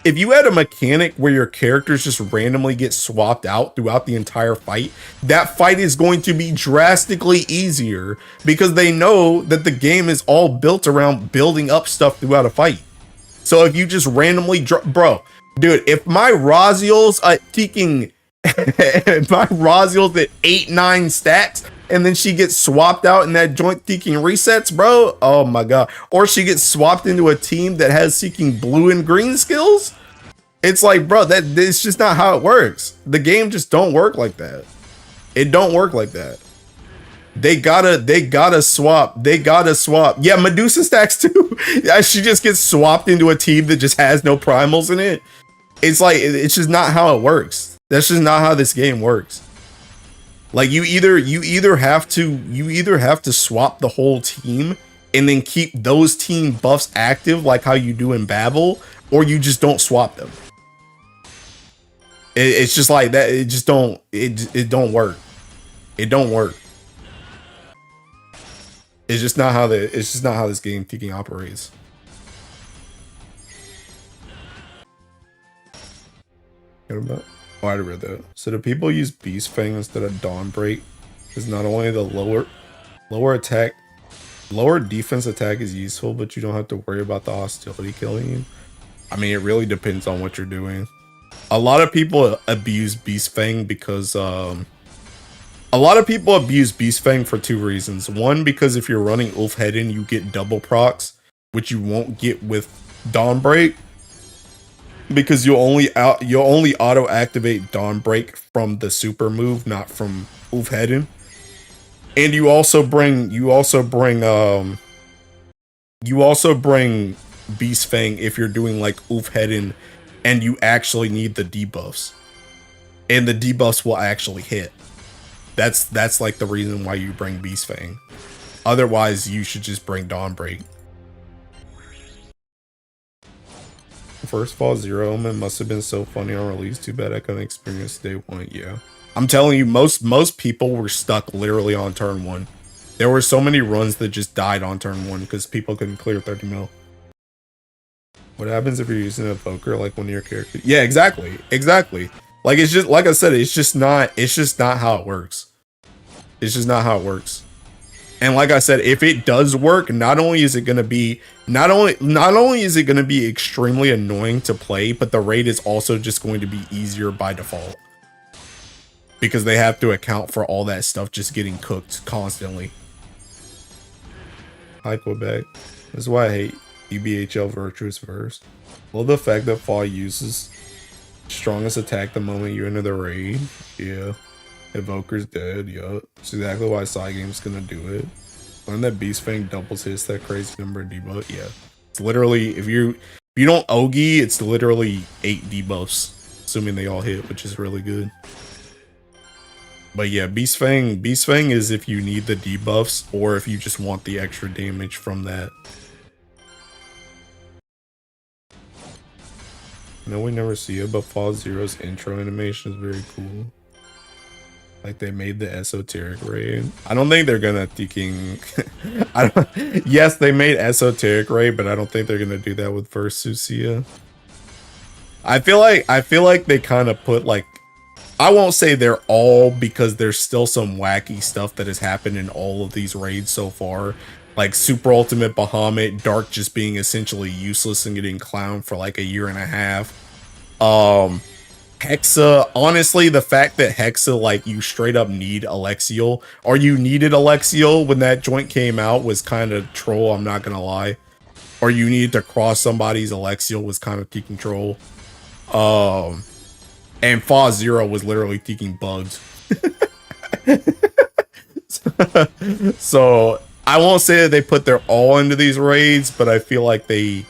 if you had a mechanic where your characters just randomly get swapped out throughout the entire fight, that fight is going to be drastically easier, because they know that the game is all built around building up stuff throughout a fight. So if you just randomly bro, dude, if my Raziel's if my Raziel's at 8-9 stacks, and then she gets swapped out in that joint Seeking resets, bro, oh my god. Or she gets swapped into a team that has Seeking blue and green skills. It's like, bro, it's just not how it works. The game just don't work like that. It don't work like that. They gotta swap. Yeah, Medusa stacks too. She just gets swapped into a team that just has no primals in it. It's like, it's just not how it works. That's just not how this game works. Like you either have to swap the whole team and then keep those team buffs active like how you do in Babel, or you just don't swap them. It's just like that. It just don't. It don't work. It don't work. It's just not how this game thinking operates. About? Oh, I read that. So the people use Beast Fang instead of Dawn Break is not only the lower defense attack is useful, but you don't have to worry about the hostility killing you. I mean, it really depends on what you're doing. A lot of people abuse Beast Fang because for two reasons. One, because if you're running Ulf Hedden, you get double procs, which you won't get with Dawnbreak, because you'll only auto activate Dawnbreak from the super move, not from Ulf Hedden. And you also bring Beast Fang if you're doing like Ulf Hedden and you actually need the debuffs. And the debuffs will actually hit. That's like the reason why you bring Beast Fang. Otherwise, you should just bring Dawnbreak. First Fall Zero Element must have been so funny on release. Too bad I couldn't experience day one. Yeah. I'm telling you, most people were stuck literally on turn 1. There were so many runs that just died on turn 1 because people couldn't clear 30 mil. What happens if you're using a poker like one of your characters? Yeah, exactly. Like it's just like I said, it's just not how it works. It's just not how it works. And like I said, if it does work, not only is it gonna be extremely annoying to play, but the raid is also just going to be easier by default. Because they have to account for all that stuff just getting cooked constantly. Hi Quebec. This is why I hate EBHL Virtuous Verse. Well, the fact that Fall uses strongest attack the moment you enter the raid. Yeah. Evoker's dead. Yup. That's exactly why Cygame's gonna do it. Learn that Beast Fang doubles hits that crazy number of debuff. Yeah. It's literally, if you don't Ogi, it's literally 8 debuffs. Assuming they all hit, which is really good. But yeah, Beast Fang is if you need the debuffs or if you just want the extra damage from that. No, we never see it, but Fall Zero's intro animation is very cool. Like they made the esoteric raid. I don't think they're gonna yes, they made esoteric raid, but I don't think they're gonna do that with Versusia. I feel like they kind of put like, I won't say they're all, because there's still some wacky stuff that has happened in all of these raids so far. Like Super Ultimate Bahamut, Dark just being essentially useless and getting clowned for like a year and a half. Hexa, honestly, the fact that Hexa, like, you straight up need Alexiel, or you needed Alexiel when that joint came out, was kind of troll, I'm not gonna lie. Or you needed to cross somebody's Alexiel was kind of taking troll. And Fa Zero was literally taking bugs. So I won't say that they put their all into these raids, but I feel like they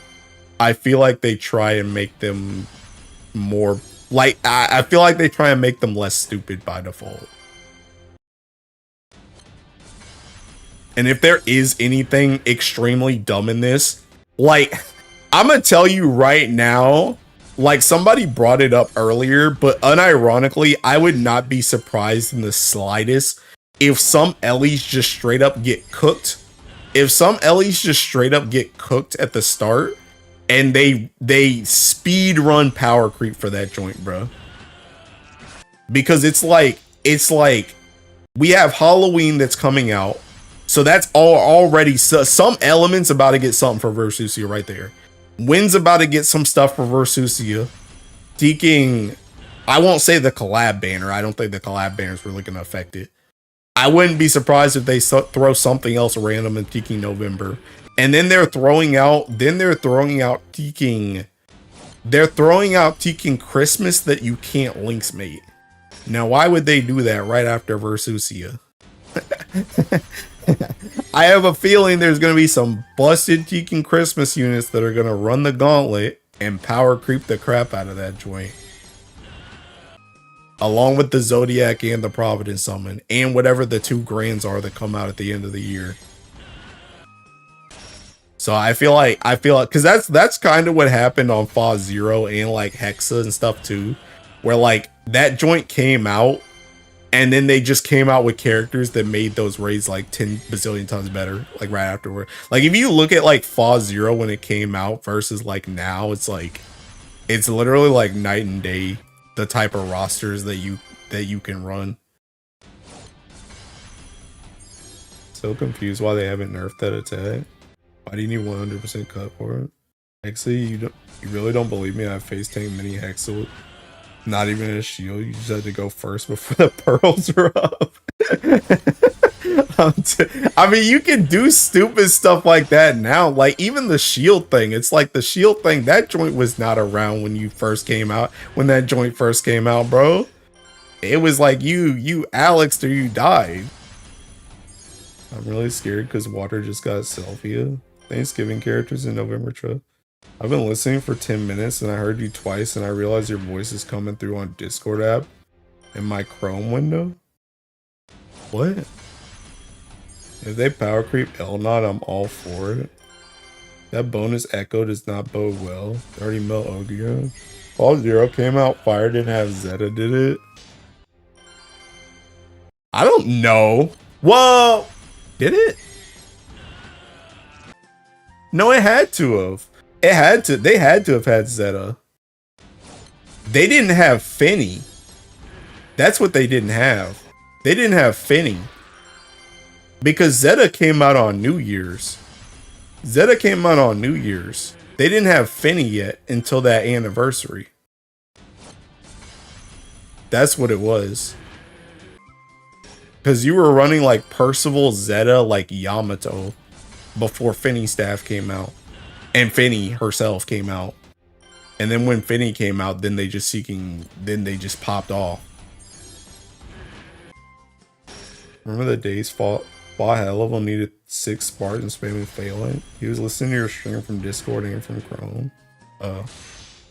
try and make them more like, I feel like they try and make them less stupid by default. And if there is anything extremely dumb in this, like, I'm gonna tell you right now, like somebody brought it up earlier, but unironically, I would not be surprised in the slightest if some Ellies just straight up get cooked. If some Ellies just straight up get cooked at the start, and they speed run power creep for that joint, bro. Because it's like we have Halloween that's coming out, so that's already some elements about to get something for Versusia right there. Wynn's about to get some stuff for Versusia. Deking, I won't say the collab banner. I don't think the collab banner is really gonna affect it. I wouldn't be surprised if they throw something else random in Deking November. And then they're throwing out Deking. They're throwing out Deking Christmas that you can't links mate. Now, why would they do that right after Versusia? I have a feeling there's going to be some busted Deking Christmas units that are going to run the gauntlet and power creep the crap out of that joint. along with the Zodiac and the Providence Summon, and whatever the 2 grands are that come out at the end of the year. So I feel like, because that's kind of what happened on Fa Zero and like Hexa and stuff too, where like that joint came out, and then they just came out with characters that made those raids like 10 bazillion times better, like right afterward. Like if you look at like Fa Zero when it came out versus like now, it's like, it's literally like night and day, the type of rosters that you can run. So confused why they haven't nerfed that attack. Why do you need 100% cut for it? Hexa, you really don't believe me? I face tank mini Hexa, not even a shield. You just had to go first before the pearls are up. I mean, you can do stupid stuff like that now. Like even the shield thing. It's like the shield thing. That joint was not around when you first came out. When that joint first came out, bro. It was like you Alex or you died. I'm really scared because Water just got Selphia. Thanksgiving characters in November trip. I've been listening for 10 minutes and I heard you twice and I realized your voice is coming through on Discord app in my Chrome window. What? If they power creep Elnod, I'm all for it. That bonus echo does not bode well. They already melt Ogio. Fall Zero came out, Fire didn't have Zeta, did it? I don't know. Whoa! Did it? No, it had to have. It had to. They had to have had Zeta. They didn't have Finny. That's what they didn't have. They didn't have Finny. Because Zeta came out on New Year's. Zeta came out on New Year's. They didn't have Finny yet until that anniversary. That's what it was. Because you were running like Percival, Zeta, like Yamato before Finny staff came out. And Finny herself came out. And then when Finny came out, then they just popped off. Remember the days Fa High Level needed 6 Spartans spamming Phalanx? He was listening to your stream from Discord and from Chrome.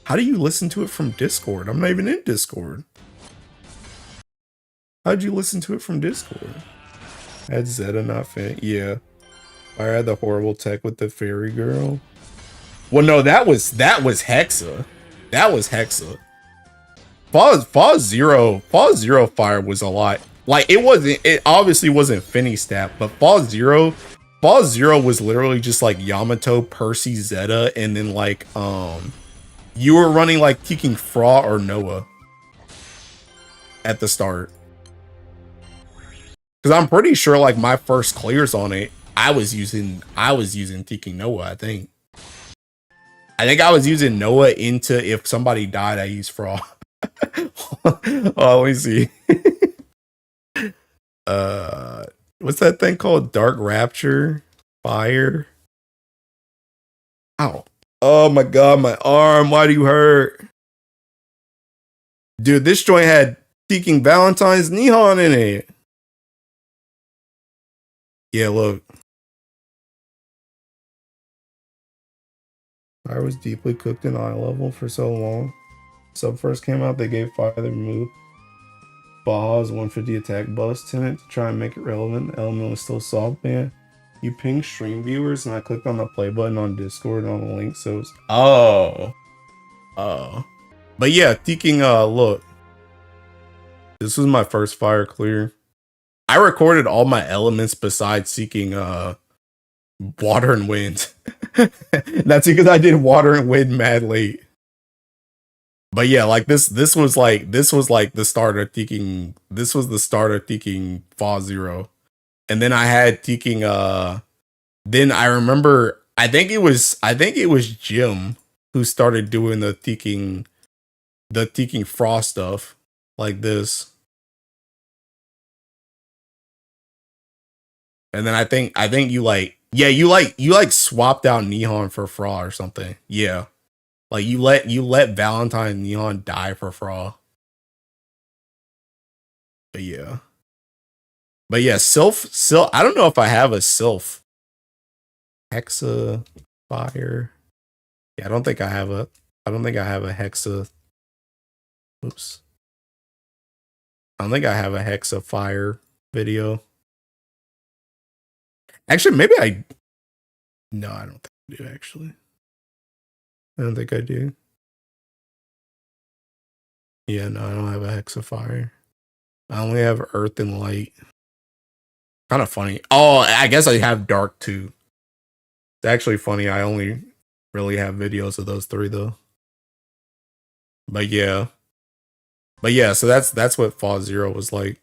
How do you listen to it from Discord? I'm not even in Discord. How'd you listen to it from Discord? I had Zeta, not Fin. Yeah. I had the horrible tech with the fairy girl. Well, no, that was Hexa. That was Hexa. Fall Zero Fire was a lot. Like it obviously wasn't Finny stat, but Fall Zero was literally just like Yamato, Percy, Zeta, and then like you were running like Teking Fra or Noah at the start. Because I'm pretty sure like my first clears on it, I was using Teking Noah, I think. I was using Noah into if somebody died, I used Fra. Oh, let me see. What's that thing called? Dark Rapture? Fire? Ow. Oh my god, my arm. Why do you hurt? Dude, this joint had Teking Valentine's Nihon in it. Yeah, look. Fire was deeply cooked in eye level for so long. Sub first came out, they gave Fire the move Baja's 150 attack bust in it to try and make it relevant. The element was still soft, man. You pinged stream viewers and I clicked on the play button on Discord on the link, so it's oh. But yeah, Teking look. This was my first Fire clear. I recorded all my elements besides seeking Water and Wind. That's because I did Water and Wind mad late. But yeah, like this was like the start of Teking. This was the start of Teking Fa Zero. And then I had Teking then I remember I think it was Jim who started doing the Teking Frost stuff like this. And then I think you like you swapped out Nihon for Fra or something. Yeah. Like you let Valentine Nihon die for Fra. But yeah. Sylph I don't know if I have a Sylph. Hexa Fire. Yeah, I don't think I have a Hexa. Oops. I don't think I have a Hex of Fire video. Actually, maybe I... No, I don't think I do, actually. I don't think I do. Yeah, no, I don't have a Hex of Fire. I only have Earth and Light. Kind of funny. Oh, I guess I have Dark too. It's actually funny. I only really have videos of those 3 though. But yeah. So that's what Fall Zero was like.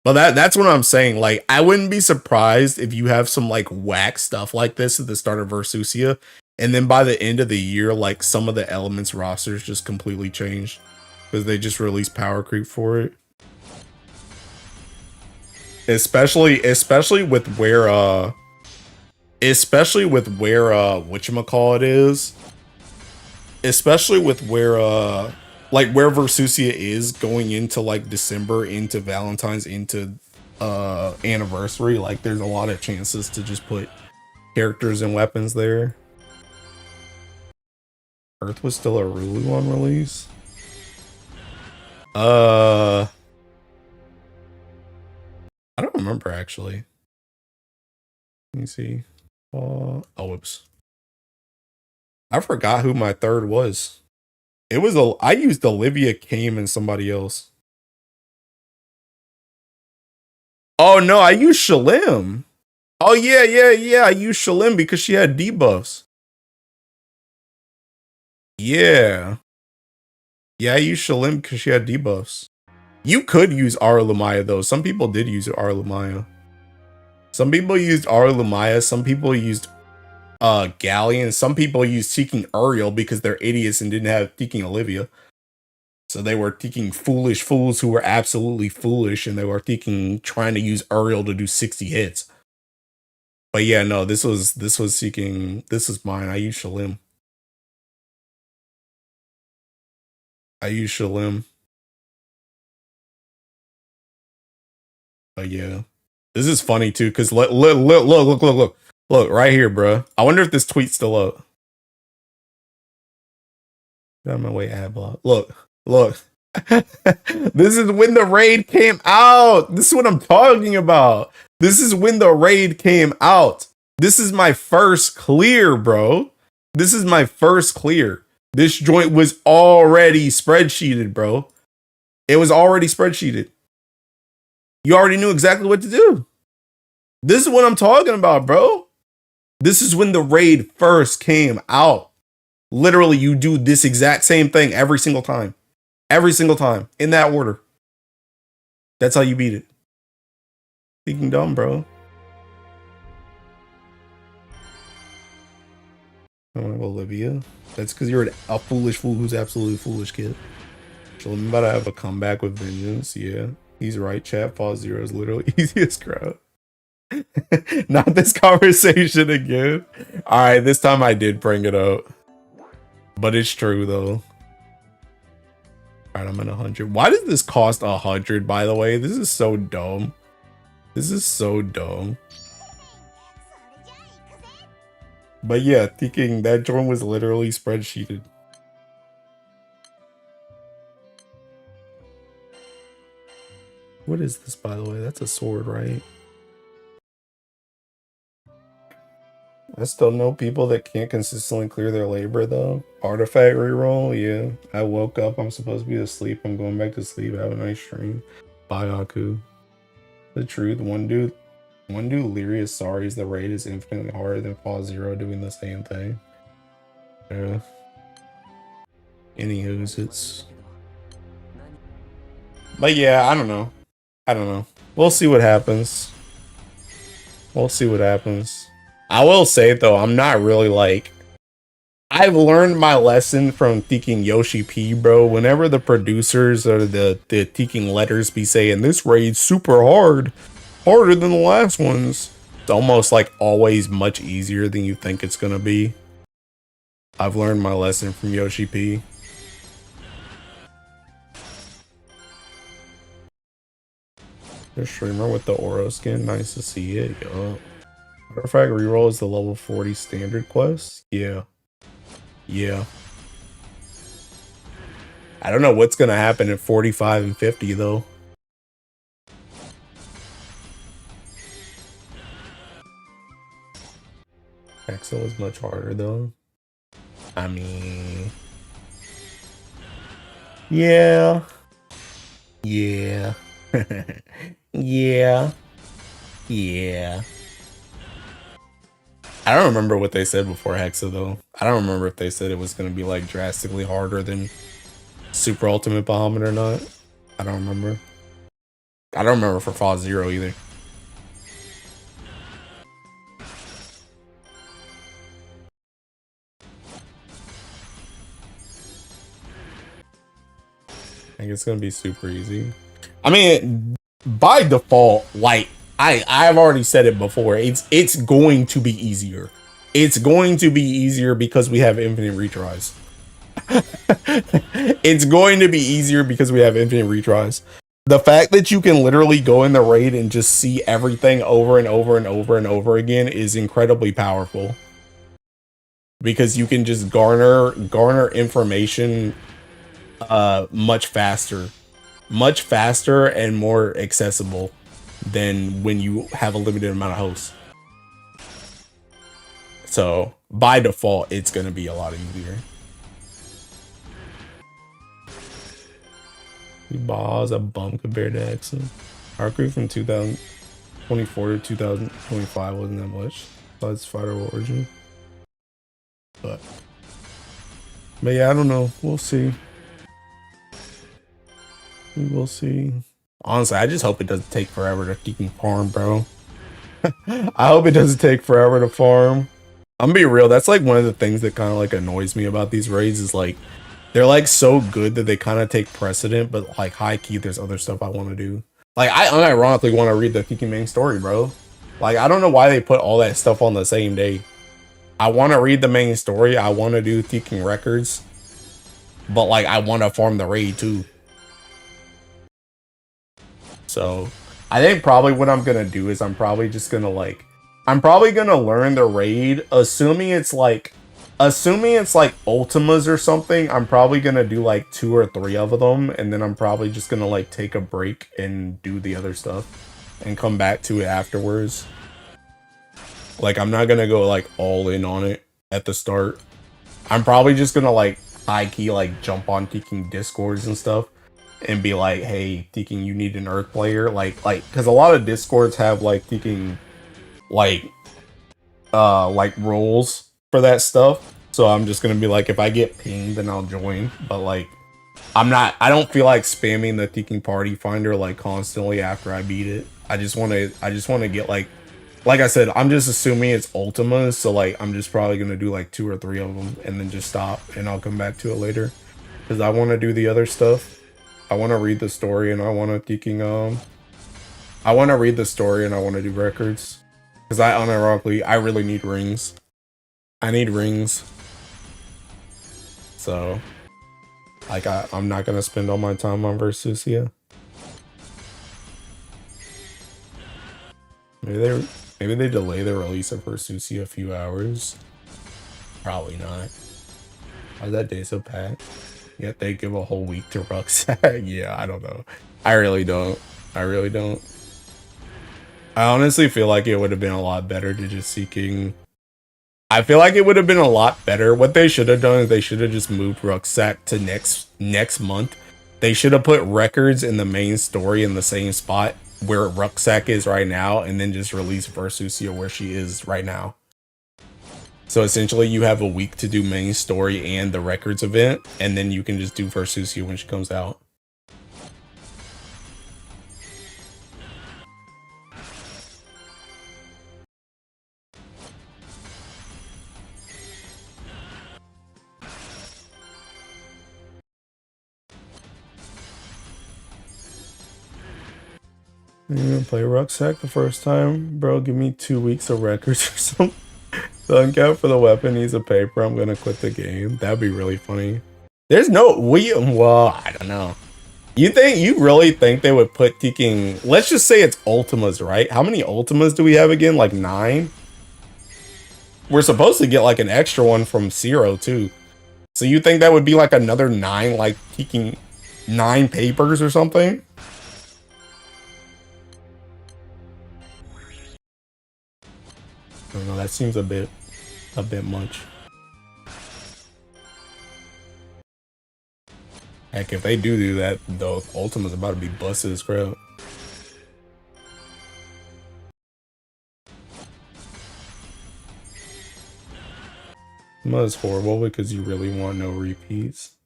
Well, that's what I'm saying. Like, I wouldn't be surprised if you have some like whack stuff like this at the start of Versusia, and then by the end of the year, like some of the elements rosters just completely changed because they just released power creep for it. Especially with where whatchamacallit is. Especially with where like where Versusia is going into like December, into Valentine's, into anniversary. Like there's a lot of chances to just put characters and weapons there. Earth was still a Rulu on release. I don't remember actually. Let me see. Oh, whoops. I forgot who my 3rd was. It was I used Olivia Kame and somebody else. Oh no, I used Shalim. Oh yeah. I used Shalim because she had debuffs. Yeah. Yeah, I used Shalim because she had debuffs. You could use Aralumaya though. Some people did use Aralumaya. Some people used Aralumaya. Some people used Galleon. Some people used Seeking Uriel because they're idiots and didn't have Seeking Olivia. So they were Seeking foolish fools who were absolutely foolish, and they were trying to use Uriel to do 60 hits. But yeah, no, this was Seeking. This is mine. I used Shalim. But yeah, this is funny too because look right here, bro. I wonder if this tweet's still up. Get out of my way, ad block. Look. This is when the raid came out. This is what I'm talking about. This is when the raid came out. This is my first clear, bro. This is my first clear. This joint was already spreadsheeted, bro. It was already spreadsheeted. You already knew exactly what to do. This is what I'm talking about, bro. This is when the raid first came out. Literally, you do this exact same thing every single time. Every single time. In that order. That's how you beat it. Thinking dumb, bro. Olivia. That's because you're a foolish fool who's absolutely foolish, kid. So I'm about to have a comeback with vengeance. Yeah. He's right, chat. Fall Zero is literally easiest crowd. Not this conversation again. Alright, this time I did bring it up. But it's true, though. Alright, I'm at 100. Why does this cost 100, by the way? This is so dumb. This is so dumb. But yeah, thinking that joint was literally spreadsheeted. What is this, by the way? That's a sword, right? I still know people that can't consistently clear their labor, though. Artifact reroll, yeah. I woke up, I'm supposed to be asleep. I'm going back to sleep. Have a nice stream. Bye, Aku. The truth, one dude Lyria sorry's the raid is infinitely harder than Fall Zero doing the same thing. Yeah. Anywho's, it's... But yeah, I don't know. We'll see what happens. I will say, though, I'm not really like... I've learned my lesson from Teaking Yoshi P, bro. Whenever the producers or the Teaking letters be saying, this raid's super hard, harder than the last ones, it's almost like always much easier than you think it's gonna be. I've learned my lesson from Yoshi P. The streamer with the Oro skin, nice to see it, yo. Artifact reroll is the level 40 standard quest? Yeah. I don't know what's gonna happen at 45 and 50 though. Hexa was much harder though. I mean, yeah, yeah, yeah, yeah. I don't remember what they said before Hexa though. I don't remember if they said it was gonna be like drastically harder than Super Ultimate Bahamut or not. I don't remember. I don't remember for Fall Zero either. I think it's gonna be super easy. I mean, by default, like I've already said it before, it's going to be easier. It's going to be easier because we have infinite retries. It's going to be easier because we have infinite retries. The fact that you can literally go in the raid and just see everything over and over and over and over again is incredibly powerful. Because you can just garner information much faster and more accessible than when you have a limited amount of hosts. So by default, it's going to be a lot easier. Ba's a bum compared to Hexa. Our crew from 2024 to 2025 wasn't that much. Besides Fighter Origin. But yeah, I don't know. We'll see. We will see. Honestly, I just hope it doesn't take forever to fucking farm, bro. I hope it doesn't take forever to farm. I'm gonna be real. That's like one of the things that kind of like annoys me about these raids is like they're like so good that they kind of take precedent, but like high key, there's other stuff I want to do. Like I unironically want to read the Tiki main story, bro. Like I don't know why they put all that stuff on the same day. I want to read the main story. I want to do Tiki records, but like I want to farm the raid too. So I think probably what I'm gonna do is I'm probably gonna learn the raid, assuming it's like Ultimas or something. I'm probably gonna do like 2 or 3 of them, and then I'm probably just gonna like take a break and do the other stuff and come back to it afterwards. Like I'm not gonna go like all in on it at the start. I'm probably just gonna like high key like jump on Teking Discords and stuff and be like, hey, Teking, you need an Earth player, like because a lot of Discords have like Teking like roles for that stuff. So I'm just gonna be like, if I get pinged, then I'll join. But like, I don't feel like spamming the Teking Party Finder like constantly after I beat it. I just want to get like I said, I'm just assuming it's Ultimas, so like I'm just probably gonna do like 2 or 3 of them and then just stop, and I'll come back to it later because I want to do the other stuff. I want to read the story, and I want to I want to read the story, and I want to do records because I really need rings. I need rings. So like I'm not gonna spend all my time on Versusia. Maybe they delay the release of Versusia a few hours. Probably not. Why is that day so packed? Yet they give a whole week to Rucksack. Yeah, I don't know. I really don't. I really don't. I honestly feel like it would have been a lot better to just seeking. I feel like it would have been a lot better. What they should have done is they should have just moved Rucksack to next month. They should have put records in the main story in the same spot where Rucksack is right now, and then just release Versusia where she is right now. So essentially you have a week to do main story and the records event, and then you can just do Versusia when she comes out. You're gonna play Rucksack the first time? Bro, give me 2 weeks of records or something. The uncap for the weapon needs a paper. I'm gonna quit the game. That'd be really funny. There's no well, I don't know. You really think they would put Teking, let's just say it's Ultimas, right? How many Ultimas do we have again? Like 9? We're supposed to get like an extra one from Zero too. So you think that would be like another 9, like Teking 9 papers or something? I don't know, that seems a bit a bit much. Heck, if they do that, though, Ultima's about to be busted as crap. Ultima is horrible because you really want no repeats.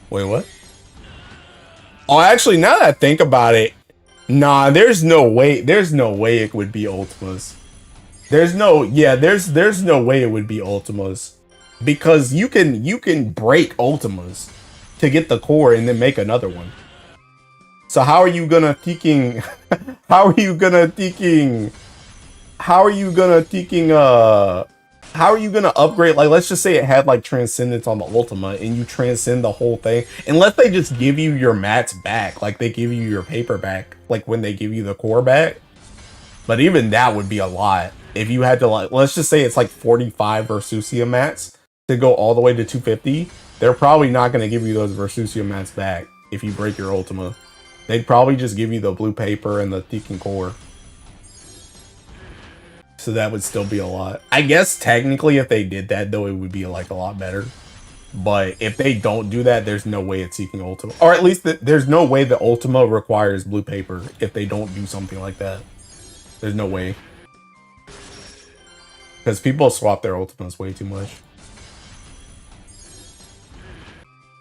Wait, what? Oh, actually, now that I think about it, nah, there's no way it would be Ultimas. There's no way it would be Ultimas. Because you can break Ultimas to get the core and then make another one. So how are you gonna thinking how are you gonna thinking how are you gonna thinking how are you gonna upgrade? Like, let's just say it had like transcendence on the Ultima and you transcend the whole thing, unless they just give you your mats back, like they give you your paper back, like when they give you the core back. But even that would be a lot if you had to, like, let's just say it's like 45 Versusia mats to go all the way to 250. They're probably not going to give you those Versusia mats back if you break your Ultima. They'd probably just give you the blue paper and the Deacon core. So that would still be a lot. I guess technically if they did that, though, it would be like a lot better. But if they don't do that, there's no way it's Seeking Ultima. Or at least there's no way the Ultima requires blue paper if they don't do something like that. There's no way. Because people swap their Ultimas way too much.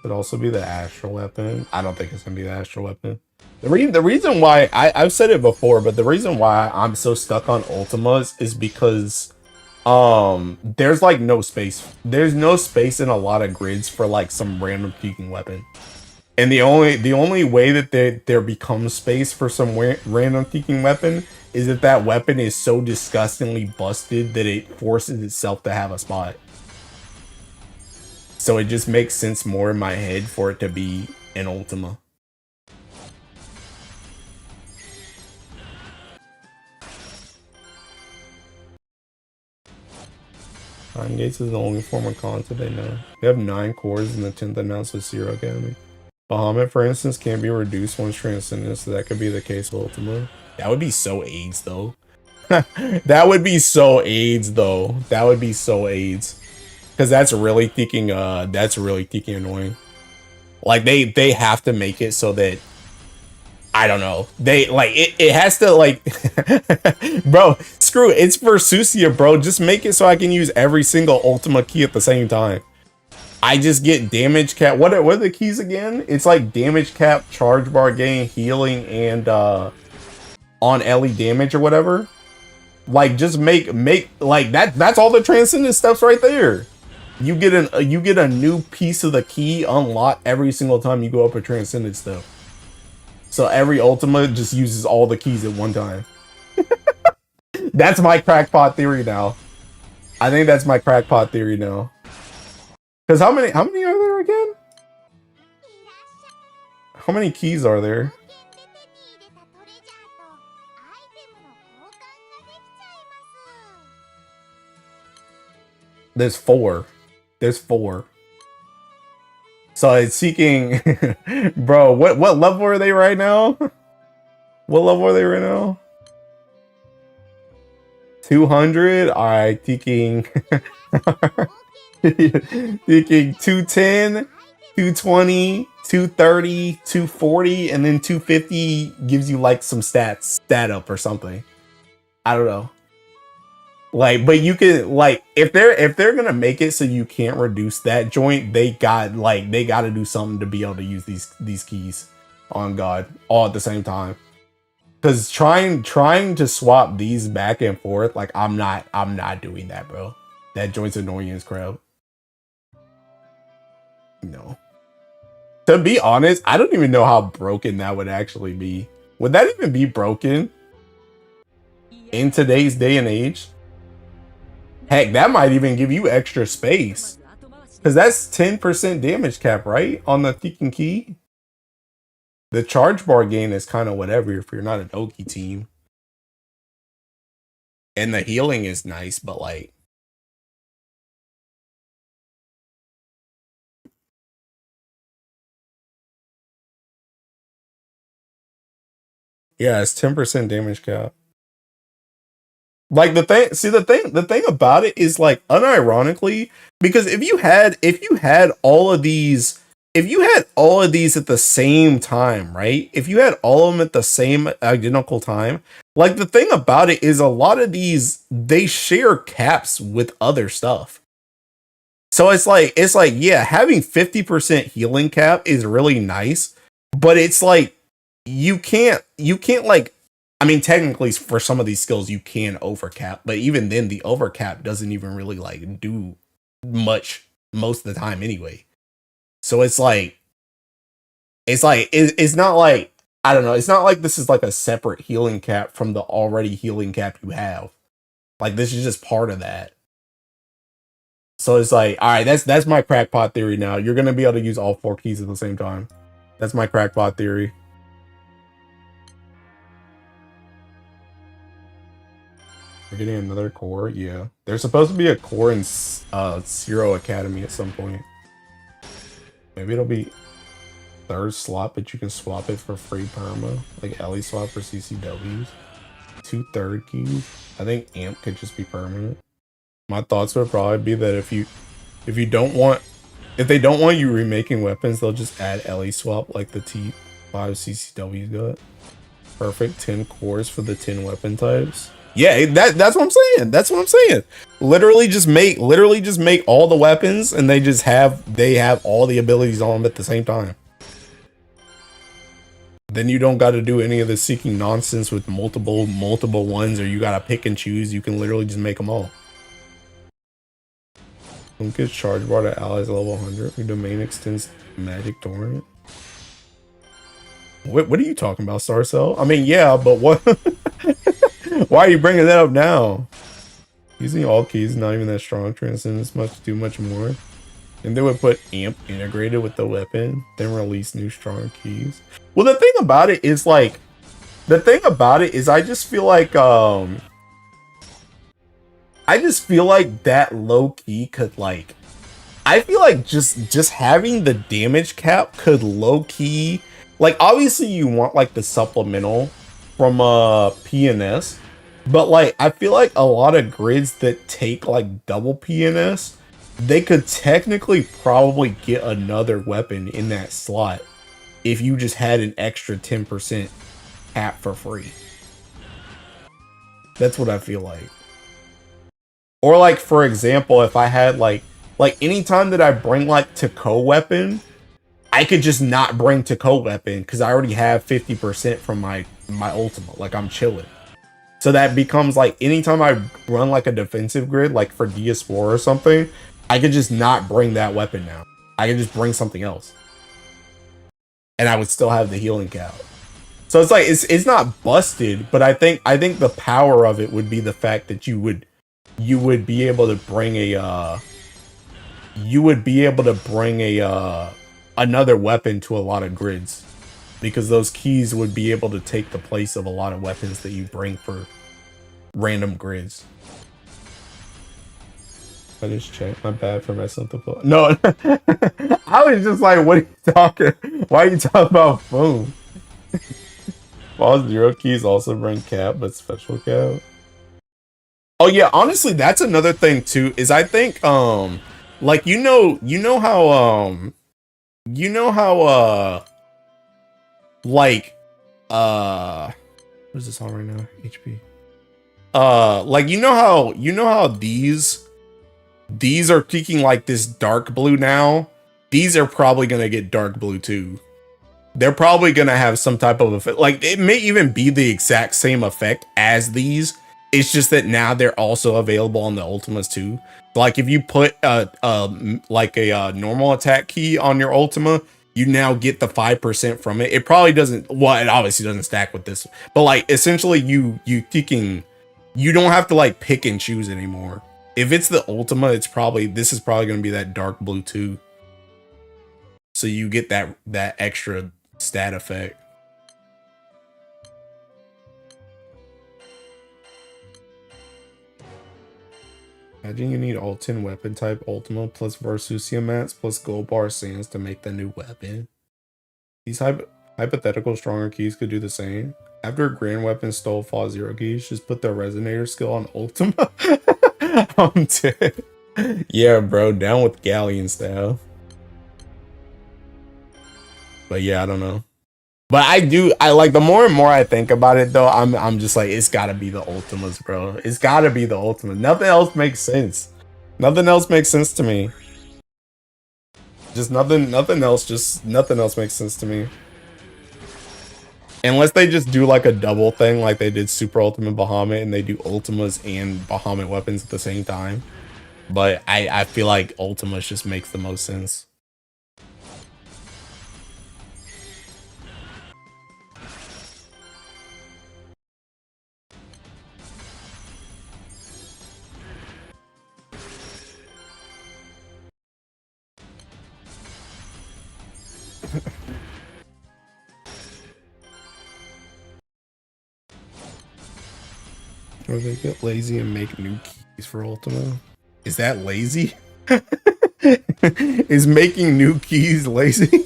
Could also be the Astral Weapon. I don't think it's going to be the Astral Weapon. The reason why, I've said it before, but the reason why I'm so stuck on Ultimas is because there's like no space. There's no space in a lot of grids for like some random peeking weapon. And the only way that there becomes space for some random peeking weapon is if that weapon is so disgustingly busted that it forces itself to have a spot. So it just makes sense more in my head for it to be an Ultima. Nine Gates is the only form of content they know. They have 9 cores in the 10th announced with Zero Academy. Bahamut, for instance, can't be reduced once transcended, so that could be the case with Ultima. That would be so AIDS, though. That would be so AIDS, though. That would be so AIDS. Because that's really thinking annoying. Like, they have to make it so that, I don't know. They, like, it has to, like, bro, screw it. It's Versusia, bro. Just make it so I can use every single Ultima key at the same time. I just get damage cap. What are the keys again? It's like damage cap, charge bar gain, healing, and on LE damage or whatever. Like, just make like that's all the transcendent steps right there. You get a new piece of the key unlocked every single time you go up a transcendent step. So every Ultima just uses all the keys at one time. That's my crackpot theory now. I think that's my crackpot theory now. Because how many are there again? How many keys are there? There's 4. There's 4. So it's seeking bro, what level are they right now? What level are they right now? 200? Alright, seeking seeking 210, 220, 230, 240, and then 250 gives you like some stat up or something. I don't know. Like, but you can, like, if they're gonna make it so you can't reduce that joint, they got to do something to be able to use these keys on God all at the same time. Because trying to swap these back and forth, like, I'm not doing that, bro. That joint's annoying as crap. No. To be honest, I don't even know how broken that would actually be. Would that even be broken in today's day and age? Heck, that might even give you extra space. Because that's 10% damage cap, right? On the Tekken Key. The charge bar gain is kind of whatever if you're not an Oki team. And the healing is nice, but like... Yeah, it's 10% damage cap. Like the thing about it is like unironically, because if you had all of these if you had all of these at the same time, right? If you had all of them at the same identical time, like the thing about it is a lot of these they share caps with other stuff. So it's like yeah, having 50% healing cap is really nice, but it's like you can't like I mean technically for some of these skills you can overcap, but even then the overcap doesn't even really like do much most of the time anyway. So it's not like I don't know, it's not like this is like a separate healing cap from the already healing cap you have. Like this is just part of that. So it's like, all right, that's my crackpot theory now. You're gonna be able to use all four keys at the same time. That's my crackpot theory. We're getting another core, yeah. There's supposed to be a core in Zero Academy at some point. Maybe it'll be third slot, but you can swap it for free perma, like Ellie swap for CCWs. 2 third keys. I think Amp could just be permanent. My thoughts would probably be that if you don't want if they don't want you remaking weapons, they'll just add Ellie swap like the T5 CCW got. Perfect 10 cores for the 10 weapon types. Yeah, that's what I'm saying. That's what I'm saying. Literally just make all the weapons and they have all the abilities on them at the same time. Then you don't got to do any of the seeking nonsense with multiple ones, or you got to pick and choose. You can literally just make them all. Don't get charge bar to allies level 100. Your domain extends magic torrent. What are you talking about, Starcell? I mean, yeah, but what? Why are you bringing that up now? Using all keys is not even that strong. Transcendence much do much more. And they would put Amp integrated with the weapon, then release new strong keys. Well, the thing about it is like, I just feel like that low key could like, I feel like just having the damage cap could low key, like obviously you want like the supplemental from PNS, but like I feel like a lot of grids that take like double PNS, they could technically probably get another weapon in that slot if you just had an extra 10% cap for free. That's what I feel like. Or like for example, if I had like anytime that I bring like Taco weapon, I could just not bring Taco weapon because I already have 50% from my ultimate. Like I'm chilling. So that becomes like anytime I run like a defensive grid, like for DS4 or something, I could just not bring that weapon now. I could just bring something else. And I would still have the healing cap. So it's like it's not busted, but I think the power of it would be the fact that you would be able to bring another weapon to a lot of grids, because those keys would be able to take the place of a lot of weapons that you bring for random grids. I just checked. My bad for messing up the phone. No, I was just like, what are you talking? Why are you talking about phone? All 0 keys also bring cap, but special cap. Oh yeah, honestly, that's another thing too. Is I think like you know how like what is this on right now? HP. Like you know how these are peaking like this dark blue now. These are probably gonna get dark blue too. They're probably gonna have some type of effect. Like it may even be the exact same effect as these. It's just that now they're also available on the Ultimas too. Like if you put like a normal attack key on your Ultima, you now get the 5% from it. It probably doesn't. Well, it obviously doesn't stack with this, but like essentially you don't have to like pick and choose anymore. If it's the Ultima, this is probably going to be that dark blue too. So you get that extra stat effect. Imagine you need all 10 weapon type Ultima plus Versusia mats plus gold bar sands to make the new weapon. These hypothetical stronger keys could do the same. After Grand Weapon stole Fall Zero Keys, just put the Resonator skill on Ultima. I'm dead. Yeah, bro, down with Galleon style. But yeah, I don't know. But I like, the more and more I think about it though, I'm just like, it's gotta be the Ultimas, bro. It's gotta be the Ultimas. Nothing else makes sense. Nothing else makes sense to me. Just nothing else makes sense to me. Unless they just do like a double thing like they did Super Ultimate Bahamut and they do Ultimas and Bahamut weapons at the same time. But I feel like Ultimas just makes the most sense. Or they get lazy and make new keys for Ultima. Is that lazy? Is making new keys lazy?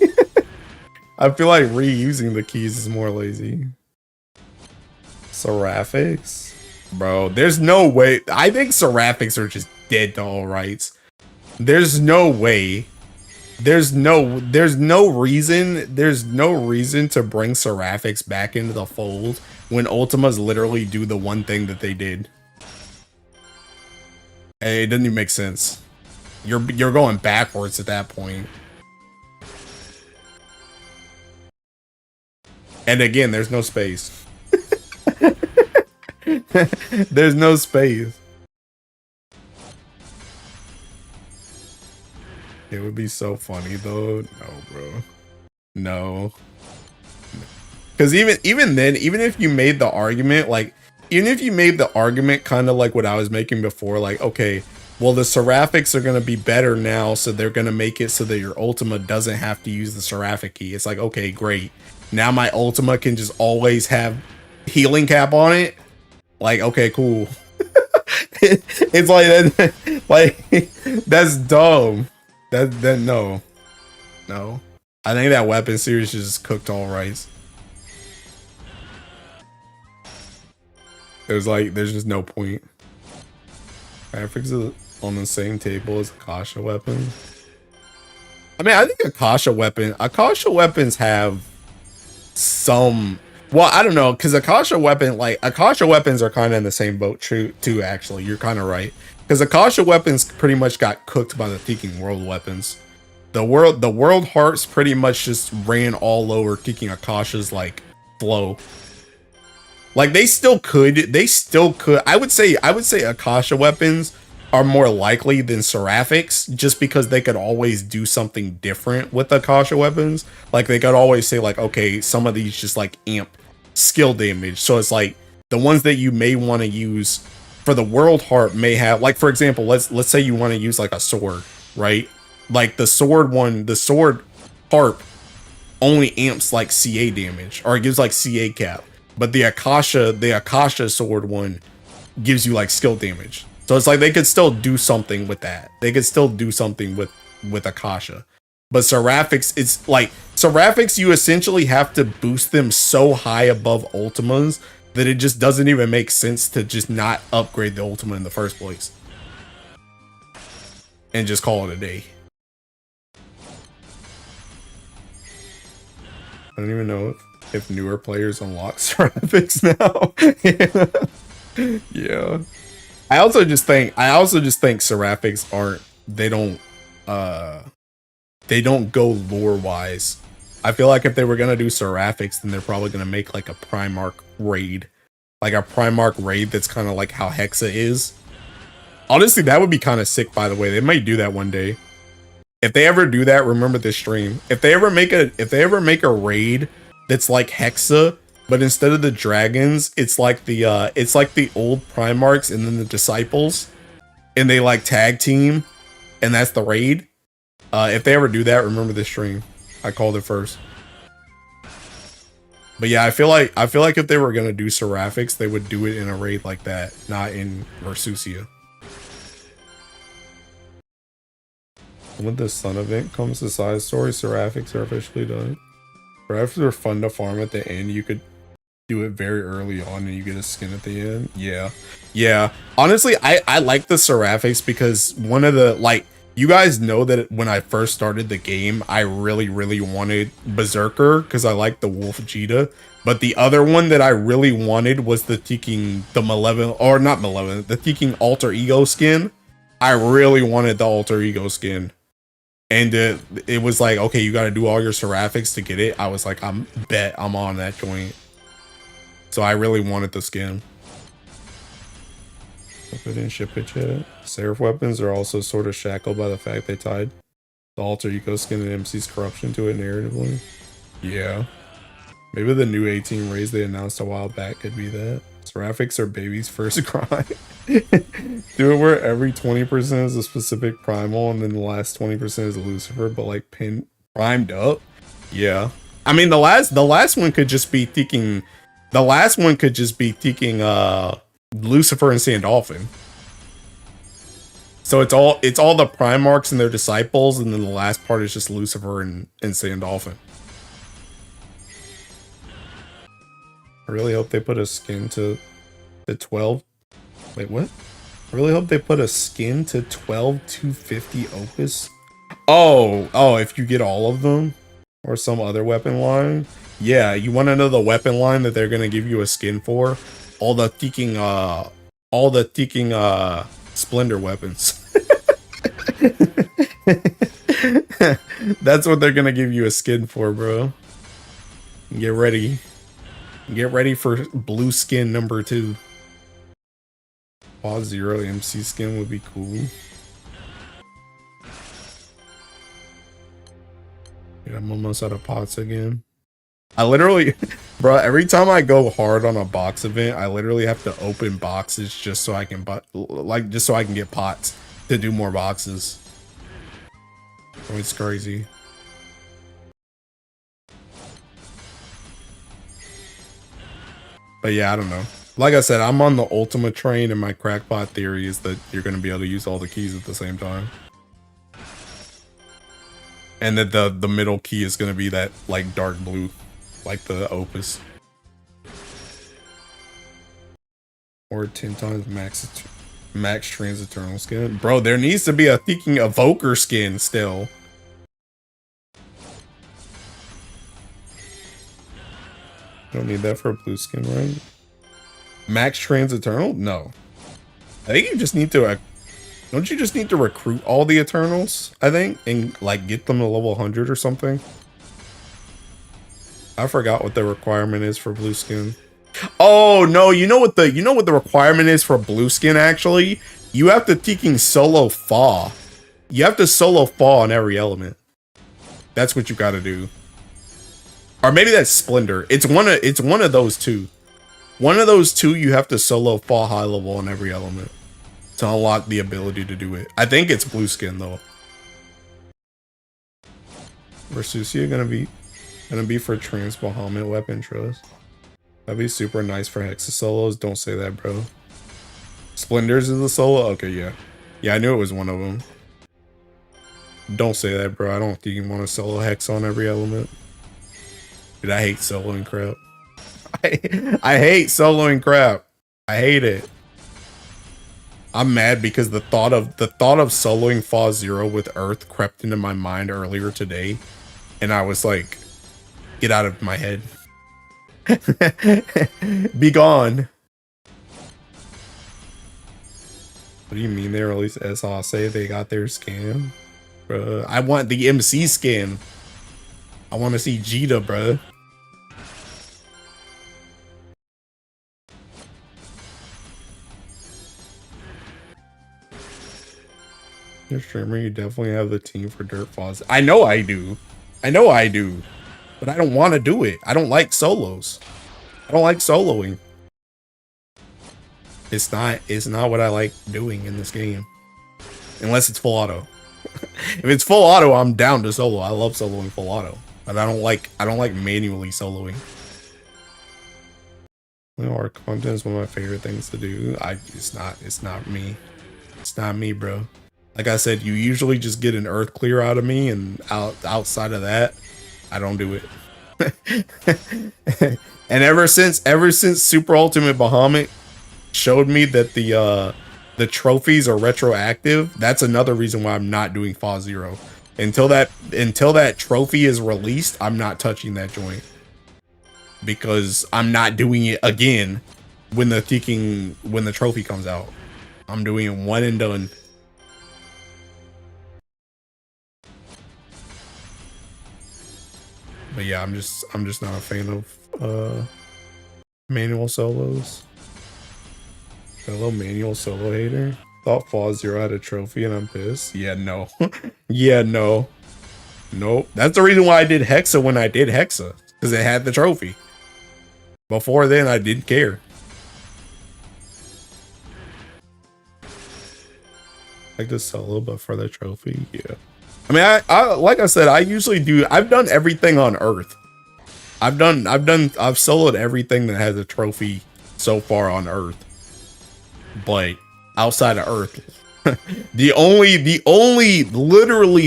I feel like reusing the keys is more lazy. Seraphics? Bro, there's no way. I think Seraphics are just dead to all rights. There's no way. There's no reason to bring Seraphics back into the fold when Ultimas literally do the one thing that they did. It doesn't even make sense. You're going backwards at that point. And again, there's no space. There's no space. It would be so funny though. No, bro. No. Because even then, even if you made the argument, like, even if you made the argument kind of like what I was making before, like, okay, well, the Seraphics are going to be better now, so they're going to make it so that your Ultima doesn't have to use the Seraphic key. It's like, okay, great. Now my Ultima can just always have healing cap on it. Like, okay, cool. It's like that, like, that's dumb. That no. I think that weapon series just cooked all rights. There's just no point. Graphics is on the same table as Akasha weapon. I mean, I think Akasha weapons have some. Well, I don't know, because Akasha weapons are kind of in the same boat too. Actually, you're kind of right, because Akasha weapons pretty much got cooked by the Thinking World weapons. The world hearts pretty much just ran all over Thinking Akasha's like flow. Like they still could. I would say Akasha weapons are more likely than Seraphics, just because they could always do something different with Akasha weapons. Like they could always say like, okay, some of these just like amp skill damage. So it's like the ones that you may want to use for the world heart may have, like, for example, let's say you want to use like a sword, right? Like the sword harp only amps like CA damage, or it gives like CA cap. But the Akasha sword one gives you like skill damage. So it's like they could still do something with that. They could still do something with Akasha. But Seraphics, it's like Seraphics, you essentially have to boost them so high above Ultimas that it just doesn't even make sense to just not upgrade the Ultima in the first place. And just call it a day. I don't even know if newer players unlock Seraphics now. Yeah. I also just think Seraphics they don't go lore wise. I feel like if they were gonna do Seraphics, then they're probably gonna make like a Primarch raid. Like a Primarch raid that's kind of like how Hexa is. Honestly, that would be kind of sick, by the way. They might do that one day. If they ever do that, remember this stream. If they ever make a raid that's like Hexa, but instead of the dragons, it's like the old Primarchs and then the disciples, and they like tag team, and that's the raid. If they ever do that, remember this stream. I called it first. But yeah, I feel like if they were gonna do Seraphics, they would do it in a raid like that, not in Versusia. When the Sun event comes to side story, Seraphics are officially done. Seraphics are fun to farm at the end. You could do it very early on and you get a skin at the end. Yeah. Yeah. Honestly, I like the Seraphics because one of the, like, you guys know that when I first started the game, I really, really wanted Berserker because I like the Wolf Vegeta. But the other one that I really wanted was the Malevolent, or not Malevolent, the Teking Alter Ego skin. I really wanted the Alter Ego skin. And it was like, okay, you got to do all your Seraphics to get it. I was like, I'm on that joint. So I really wanted the skin. Hope I didn't ship it yet. Seraph weapons are also sort of shackled by the fact they tied the Alter Ego skin and MC's corruption to it narratively. Yeah. Maybe the new 18 rays they announced a while back could be that. Seraphics are baby's first cry. Do it where every 20% is a specific primal and then the last 20% is a Lucifer, but like primed up. Yeah. I mean the last one could just be thinking Lucifer and Sandalphon. So it's all the Primarchs and their disciples, and then the last part is just Lucifer and Sandalphon. I really hope they put a skin to the 12. Wait, what? I really hope they put a skin to 12 250 Opus. Oh, if you get all of them or some other weapon line. Yeah, you want to know the weapon line that they're gonna give you a skin for? All the Teking Splendor weapons. That's what they're gonna give you a skin for, bro. Get ready. Get ready for blue skin number 2. Pause 0 MC skin would be cool. Yeah, I'm almost out of pots again. I literally, bro, every time I go hard on a box event, I literally have to open boxes just so I can get pots to do more boxes. Oh, it's crazy. But yeah, I don't know. Like I said, I'm on the Ultima train, and my crackpot theory is that you're going to be able to use all the keys at the same time. And that the middle key is going to be that, like, dark blue, like the Opus. Or 10 times max trans eternal skin. Bro, there needs to be a Teking Evoker skin still. Don't need that for a blue skin, right? Max trans eternal? No. I think you just need to don't you just need to recruit all the Eternals, I think, and like get them to level 100 or something? I forgot what the requirement is for blue skin. Oh no, you know what the requirement is for blue skin actually? You have to Teking solo Fa. You have to solo Fa on every element. That's what you gotta do. Or maybe that's Splendor. It's one of those two. One of those two you have to solo Fa high level on every element to unlock the ability to do it. I think it's blue skin though. Versusia gonna be for trans Bahamut weapon trust. That'd be super nice for Hexa solos. Don't say that, bro. Splendors is the solo? Okay, yeah. Yeah, I knew it was one of them. Don't say that, bro. I don't think you want to solo Hex on every element. Dude, I hate soloing crap. I hate soloing crap. I hate it. I'm mad because the thought of soloing Fa Zero with Earth crept into my mind earlier today, and I was like, get out of my head. Be gone. What do you mean they released SASE? They got their skin? Bruh, I want the MC skin. I want to see Jita, bruh. You're streamer, you definitely have the team for Dirt Falls. I know I do. I know I do. But I don't want to do it. I don't like solos. I don't like soloing. It's not what I like doing in this game. Unless it's full auto. If it's full auto, I'm down to solo. I love soloing full auto. But I don't like manually soloing. You know, our content is one of my favorite things to do. It's not me. It's not me, bro. Like I said, you usually just get an earth clear out of me, and outside of that, I don't do it. And ever since Super Ultimate Bahamut showed me that the trophies are retroactive, that's another reason why I'm not doing Fa Zero. Until that trophy is released, I'm not touching that joint. Because I'm not doing it again when the trophy comes out. I'm doing it one and done. But yeah, I'm just not a fan of manual solos. Hello, manual solo hater. Thought Fall Zero had a trophy and I'm pissed. Yeah, no. Yeah, no. Nope. That's the reason why I did Hexa when I did Hexa. Because it had the trophy. Before then, I didn't care. Like the solo, but for the trophy, yeah. I mean, I like I said, I usually do. I've done everything on Earth. I've soloed everything that has a trophy so far on Earth. But outside of Earth, literally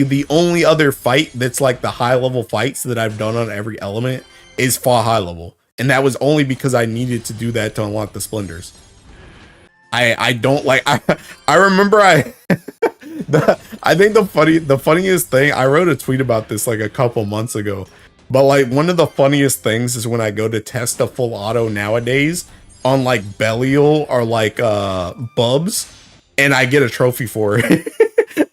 the only other fight that's like the high level fights that I've done on every element is Fa High Level. And that was only because I needed to do that to unlock the splendors. I don't like, I remember I think the funniest thing, I wrote a tweet about this like a couple months ago, but like one of the funniest things is when I go to test a full auto nowadays on like Belial or like Bubs, and I get a trophy for it.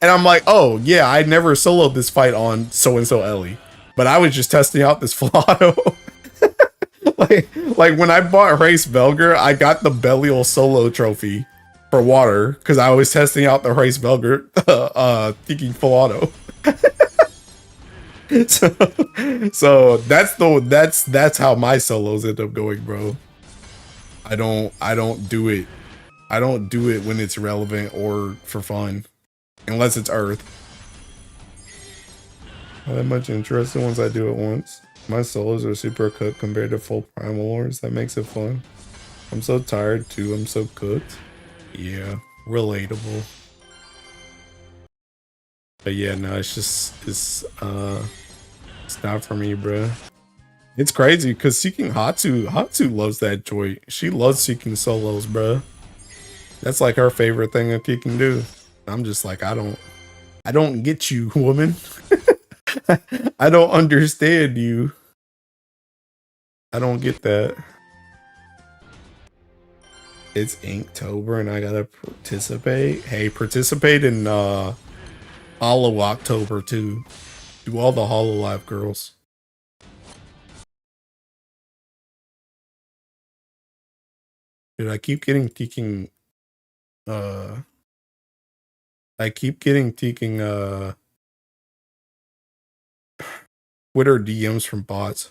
And I'm like, oh yeah, I never soloed this fight on so-and-so Ellie, but I was just testing out this full auto. like when I bought Race Belger, I got the Belial solo trophy for water because I was testing out the Race Belger thinking full auto. so that's how my solos end up going, bro. I don't do it. I don't do it when it's relevant or for fun, unless it's Earth. Not that much interesting once I do it once. My solos are super cooked compared to full primal lords. That makes it fun. I'm so tired too. I'm so cooked. Yeah, relatable. But yeah, no, it's not for me, bro. It's crazy because Seeking Hatsu loves that joy. She loves Seeking solos, bro. That's like her favorite thing that he can do. I'm just like, I don't get you, woman. I don't understand you. I don't get that. It's Inktober and I gotta participate. Hey, participate in Hollow October too. Do all the Hololive girls. Dude, I keep getting Twitter DMs from bots.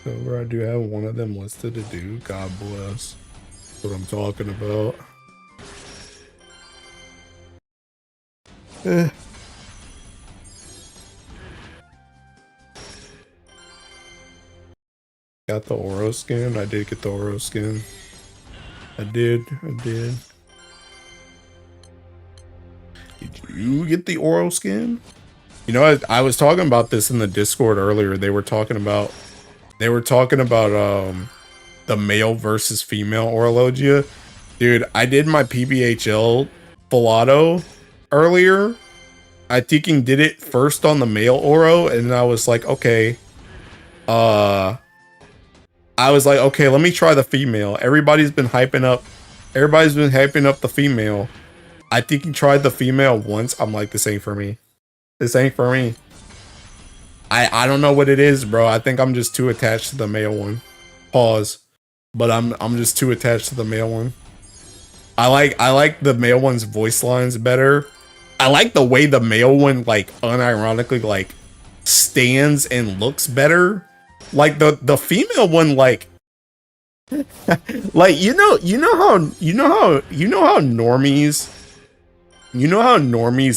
Where I do have one of them listed to do. God bless. That's what I'm talking about. Got the Oro skin. I did get the Oro skin. I did. Did you get the Oro skin? You know, I was talking about this in the Discord earlier. They were talking about the male versus female Orologia. Dude, I did my PBHL full auto earlier. I thinking did it first on the male Oro, and I was like, okay. I was like, okay, let me try the female. Everybody's been hyping up the female. I think he tried the female once. I'm like, this ain't for me. This ain't for me. I don't know what it is, bro. I think I'm just too attached to the male one. Pause. But I'm just too attached to the male one. I like the male one's voice lines better. I like the way the male one like unironically like stands and looks better. Like the female one like like you know how normies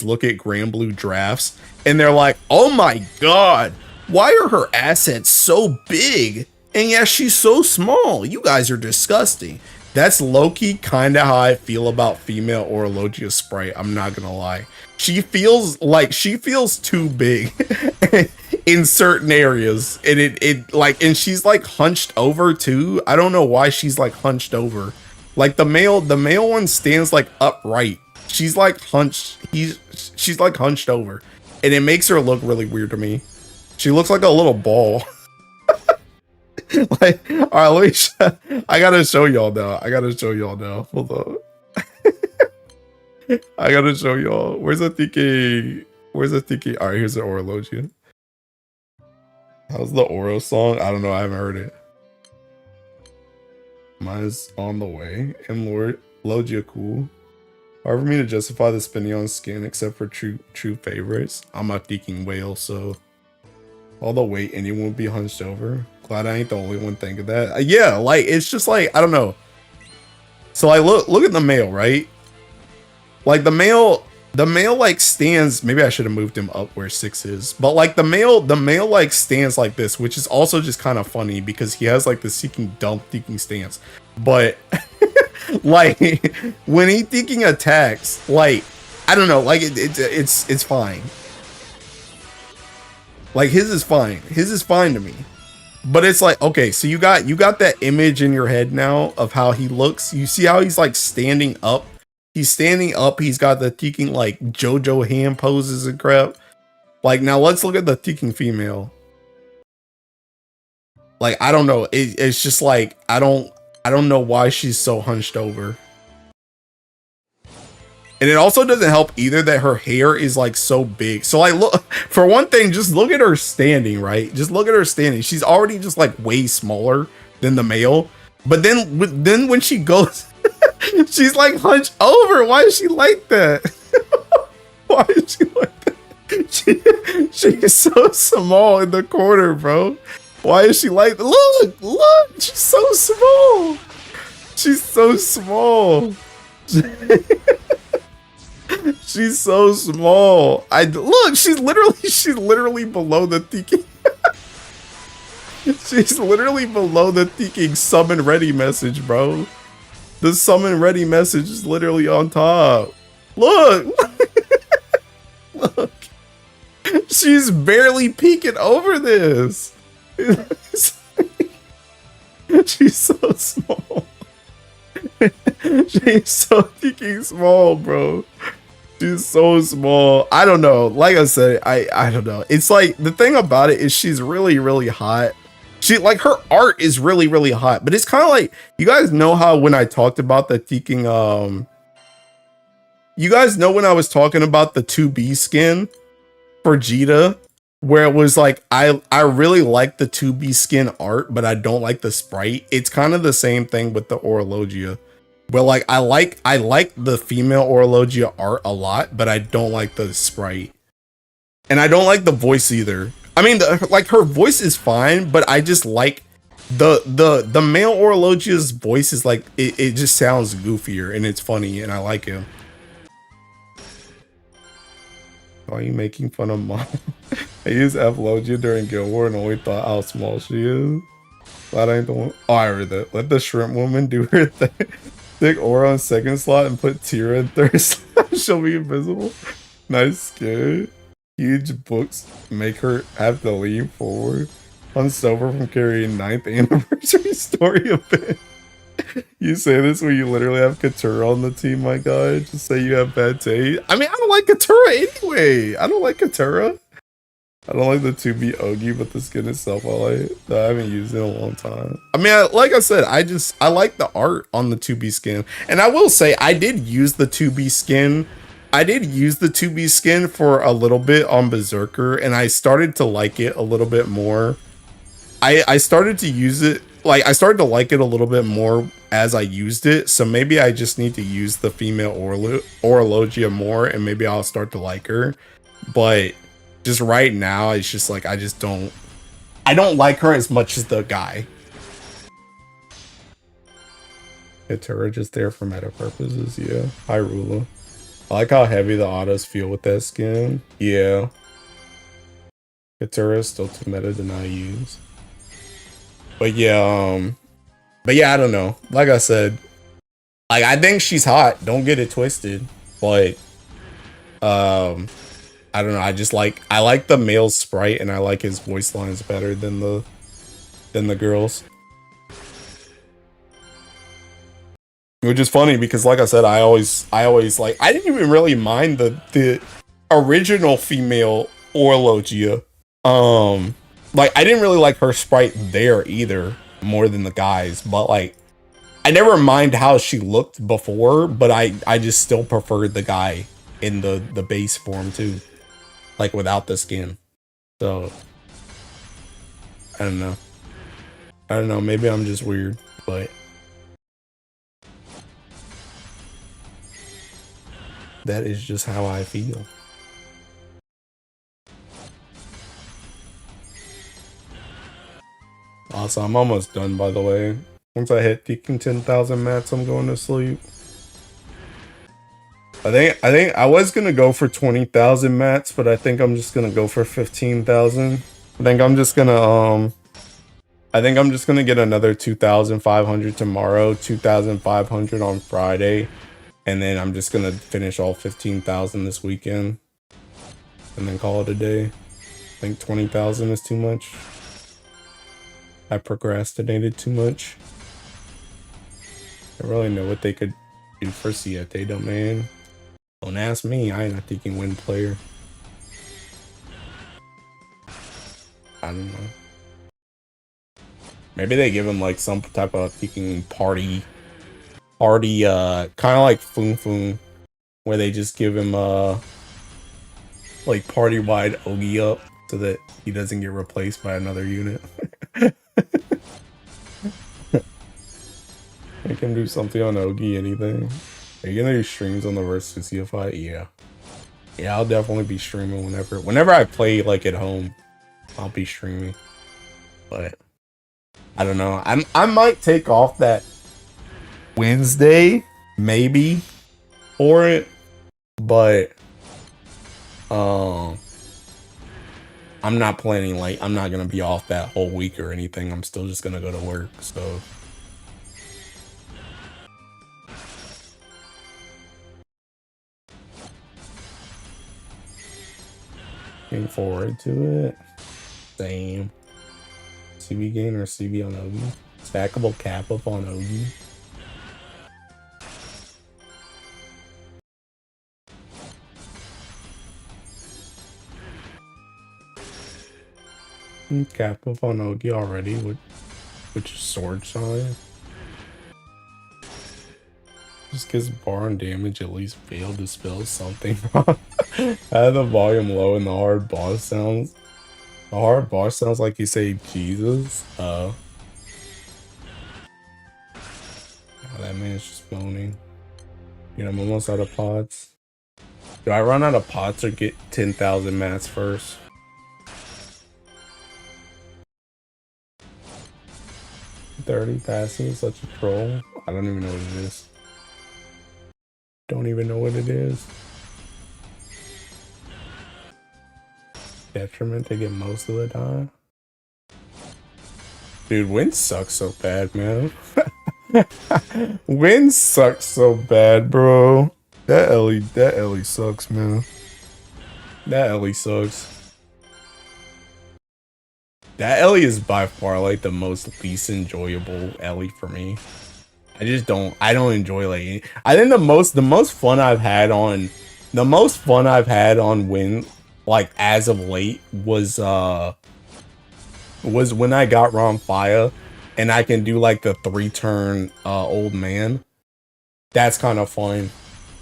look at Grand Blue drafts and they're like, oh my god, why are her assets so big and yet she's so small? You guys are disgusting. That's low-key kind of how I feel about female Orologia Sprite. I'm not gonna lie. She feels too big in certain areas. And and she's like hunched over too. I don't know why she's like hunched over. Like the male one stands like upright. She's like hunched. She's like hunched over. And it makes her look really weird to me. She looks like a little ball. Like, all right, I gotta show y'all now. Hold on. I gotta show y'all. Where's the tiki? All right, here's the Orologia. How's the Oro song? I don't know. I haven't heard it. Mine's on the way. And Lord Logia cool. Hard for me to justify the spinning on skin except for true favorites. I'm a thinking whale, so all the weight anyone would be hunched over. Glad I ain't the only one thinking that. Yeah, like it's just like I don't know. So like look at the male, right? Like the male like stands. Maybe I should have moved him up where 6 is. But like the male like stands like this, which is also just kind of funny because he has like the seeking stance. But like when he thinking attacks, like I don't know, like it's fine. Like his is fine. His is fine to me. But it's like, okay, so you got that image in your head now of how he looks. You see how he's like standing up. He's standing up. He's got the thinking like JoJo hand poses and crap. Like now let's look at the thinking female. Like I don't know. It's just like I don't know why she's so hunched over. And it also doesn't help either that her hair is like so big. So like look, for one thing, just look at her standing, right? Just look at her standing. She's already just like way smaller than the male. But then when she goes, she's like hunched over. Why is she like that? Why is she like that? She's so small in the corner, bro. Why is she like, look, she's so small. She's so small. She's so small. Look, she's literally below the thinking. She's literally below the thinking summon ready message, bro. The summon ready message is literally on top. Look. Look. She's barely peeking over this. She's so small. She's so thinking small, bro. She's so small. I don't know. Like I said, I don't know. It's like the thing about it is she's really, really hot. She like her art is really, really hot. But it's kind of like you guys know how when I talked about the thinking, you guys know when I was talking about the 2B skin for Jita, where it was like I really like the 2B skin art, but I don't like the sprite. It's kind of the same thing with the Orologia. But like I like the female Orologia art a lot, but I don't like the sprite. And I don't like the voice either. I mean, like her voice is fine, but I just like the male Orologia's voice is like it just sounds goofier and it's funny and I like him. Why are you making fun of mom? I used F-Logia during Guild War and only thought how small she is. Glad I ain't the one. Oh, I heard that. Let the shrimp woman do her thing. Stick Aura on second slot and put Tira in third slot. She'll be invisible. Nice skin. Huge books make her have to lean forward. Unsober from carrying 9th anniversary story event. You say this when you literally have Katura on the team, my guy. Just say you have bad taste. I mean, I don't like Katura anyway. I don't like Katura. I don't like the 2B Ogi, but the skin itself I like. I haven't used it in a long time. I mean, like I said, I like the art on the 2B skin. And I will say, I did use the 2B skin. I did use the 2B skin for a little bit on Berserker, and I started to like it a little bit more. I started to use it, like, I started to like it a little bit more as I used it. So maybe I just need to use the female Orologia more, and maybe I'll start to like her. But just right now, it's just like I don't like her as much as the guy. Katura just there for meta purposes, yeah. Hyrule. I like how heavy the autos feel with that skin. Yeah. Katura is still too meta to not use. But yeah, I don't know. Like I said, Like, I think she's hot. Don't get it twisted. But, I don't know. I like the male sprite, and I like his voice lines better than the girls. Which is funny because, like I said, I always like, I didn't even really mind the original female Orlogia. Like, I didn't really like her sprite there either, more than the guys. But like, I never mind how she looked before, but I just still preferred the guy in the base form too, like without the skin. So I don't know. I don't know. Maybe I'm just weird, but that is just how I feel. Also, I'm almost done, by the way. Once I hit peaking 10,000 mats, I'm going to sleep. I think I was gonna go for 20,000 mats, but I think I'm just gonna go for 15,000. I think I'm just gonna get another 2,500 tomorrow, 2,500 on Friday, and then I'm just gonna finish all 15,000 this weekend, and then call it a day. I think 20,000 is too much. I procrastinated too much. I really know what they could do for Siete Domain. Don't ask me, I ain't a thinking win player. I don't know. Maybe they give him like some type of thinking party, kind of like Foon Foon, where they just give him like party-wide Ogi up so that he doesn't get replaced by another unit. I can do something on Ogi, anything. Are you gonna do streams on the versus CFI? Yeah. Yeah, I'll definitely be streaming whenever I play like at home. I'll be streaming. But I don't know. I might take off that Wednesday, maybe, for it. But I'm not planning, like, I'm not gonna be off that whole week or anything. I'm still just gonna go to work, so. Looking forward to it. Same. CB gain or CB on Ogi? Stackable cap up on Ogi. Cap up on Ogi already, which is sword sign. Just gives bar and damage at least fail to spell something. I had the volume low and the hard boss sounds. The hard boss sounds like you say Jesus. Oh, that man's just moaning. You know, I'm almost out of pots. Do I run out of pots or get 10,000 mats first? $30 passing, such a troll. I don't even know what it is. Don't even know what it is. Detriment to get most of the time. Dude, wind sucks so bad, man. Wind sucks so bad, bro. That Ellie sucks, man. That Ellie sucks. That Ellie is by far like the most least enjoyable Ellie for me. I don't enjoy like, I think the most fun I've had on Wind, like as of late, was when I got Ramphia and I can do like the 3-turn old man. That's kind of fun.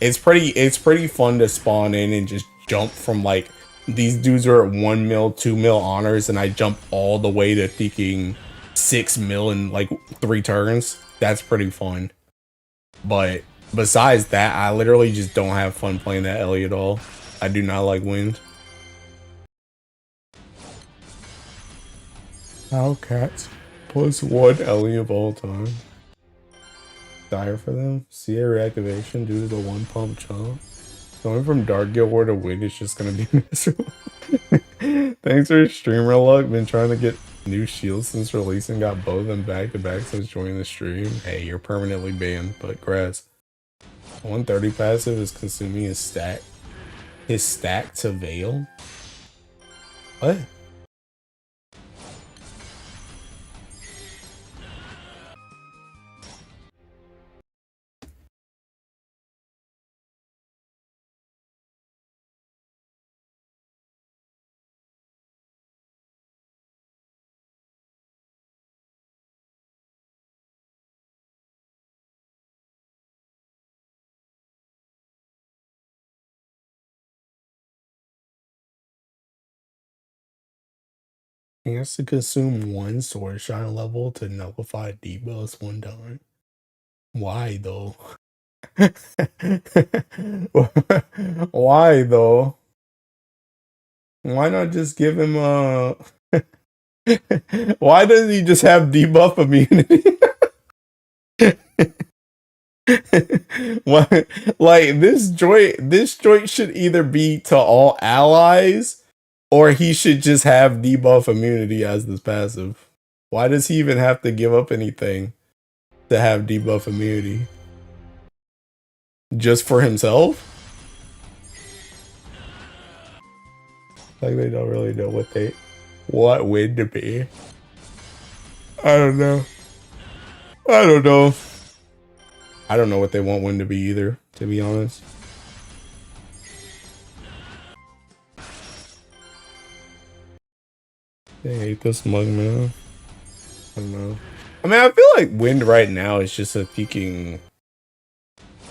It's pretty fun to spawn in and just jump from, like, these dudes are at 1 mil, 2 mil honors, and I jump all the way to thinking 6 mil in like 3 turns. That's pretty fun. But besides that, I literally just don't have fun playing that Ellie at all. I do not like wind. Hellcats +1 Ellie of all time. Dire for them. CA reactivation due to the 1 pump chump. Going from Dark Guild War to Win is just gonna be miserable. Thanks for streamer luck. Been trying to get new shields since releasing. Got both of them back to back since joining the stream. Hey, you're permanently banned, but grass. 130 passive is consuming his stack. His stack to Veil? What? He has to consume one sword shine level to nullify debuffs one time. Why though? Why though? Why not just give him a why does he just have debuff immunity? Why, like this joint should either be to all allies or he should just have debuff immunity as this passive. Why does he even have to give up anything to have debuff immunity? Just for himself? Like they don't really know what win to be. I don't know. I don't know. I don't know what they want win to be either, to be honest. They hate this mug, man. I don't know. I mean, I feel like wind right now is just a seeking.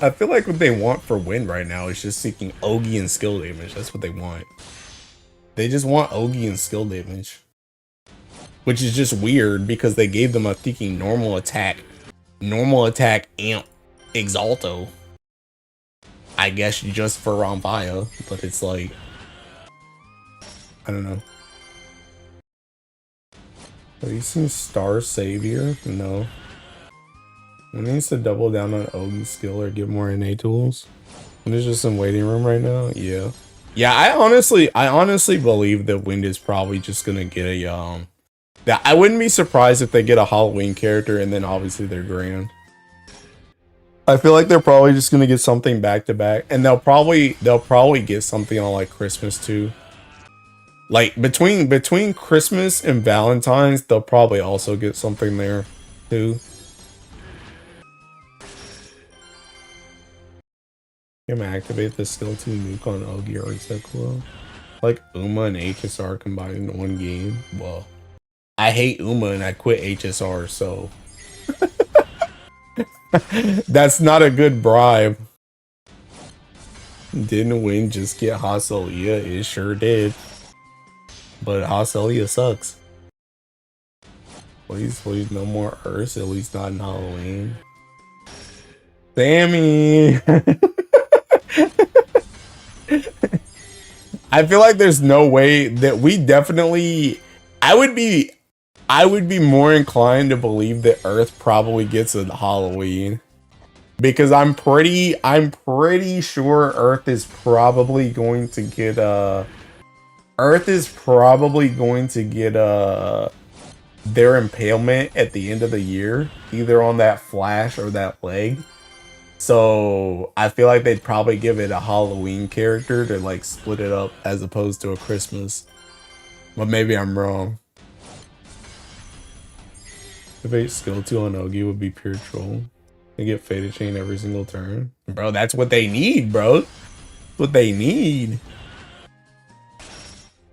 I feel like what they want for wind right now is just seeking Ogi and skill damage. That's what they want. They just want Ogi and skill damage. Which is just weird because they gave them a seeking normal attack amp Exalto. I guess just for Rampaya, but it's like, I don't know. Have you seen Star Savior? No. One needs to double down on Ogi skill or get more NA tools. And there's just some waiting room right now. Yeah. Yeah, I honestly believe that Wind is probably just gonna get a that I wouldn't be surprised if they get a Halloween character and then obviously they're grand. I feel like they're probably just gonna get something back to back, and they'll probably get something on like Christmas too. Like between Christmas and Valentine's, they'll probably also get something there too. I'm gonna activate the skill 2 nuke on Ogi or Execuo. Like Uma and HSR combined in one game. Well, I hate Uma and I quit HSR, so that's not a good bribe. Didn't Win just get Haselia? It sure did. But Haselia sucks. Please, no more Earths, at least not in Halloween. Sammy! I feel like there's no way that we definitely... I would be more inclined to believe that Earth probably gets a Halloween. Because I'm pretty sure Earth is probably going to get their impalement at the end of the year, either on that flash or that leg. So I feel like they'd probably give it a Halloween character to like split it up as opposed to a Christmas. But maybe I'm wrong. If 8 skill 2 on Ogi would be pure troll. They get Faded Chain every single turn. Bro, that's what they need, bro. That's what they need.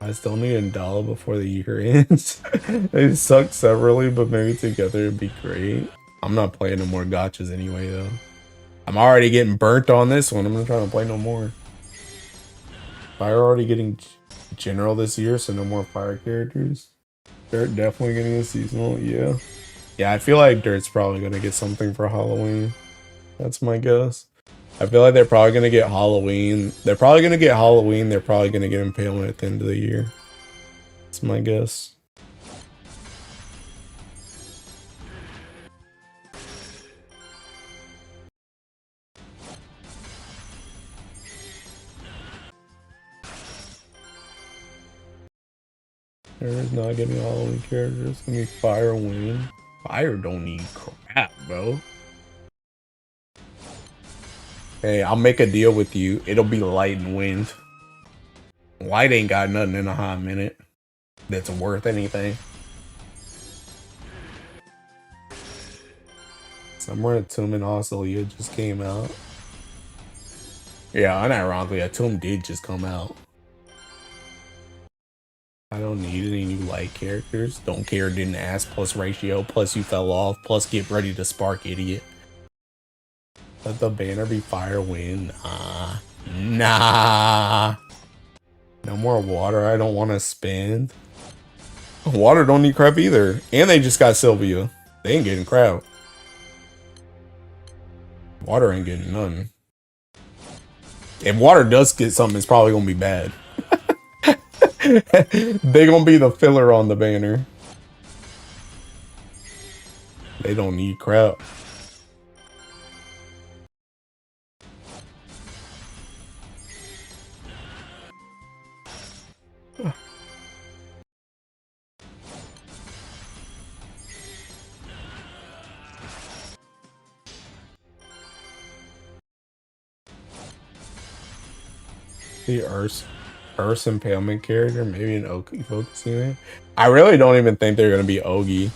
I still need a dollar before the year ends. They suck separately, but maybe together it'd be great. I'm not playing no more gotchas anyway, though. I'm already getting burnt on this one. I'm not trying to play no more. Fire already getting general this year, so no more fire characters. Dirt definitely getting a seasonal, yeah. Yeah, I feel like Dirt's probably gonna get something for Halloween. That's my guess. I feel like they're probably gonna get Halloween. They're probably gonna get Halloween. They're probably gonna get Impalement at the end of the year. That's my guess. There's not getting Halloween characters. It's gonna be Fire Wayne. Fire don't need crap, bro. Hey, I'll make a deal with you. It'll be light and wind. Light ain't got nothing in a hot minute that's worth anything. Somewhere in Tomb and Australia just came out. Yeah, unironically, a Tomb did just come out. I don't need any new light characters. Don't care, didn't ask, plus ratio, plus you fell off, plus get ready to spark, idiot. Let the banner be fire wind. Nah. No more water, I don't want to spend. Water don't need crap either. And they just got Sylvia. They ain't getting crap. Water ain't getting none. If water does get something, it's probably gonna be bad. They gonna be the filler on the banner. They don't need crap. The Earth's impalement character, maybe an Ogi focusing it. I really don't even think they're gonna be Ogi.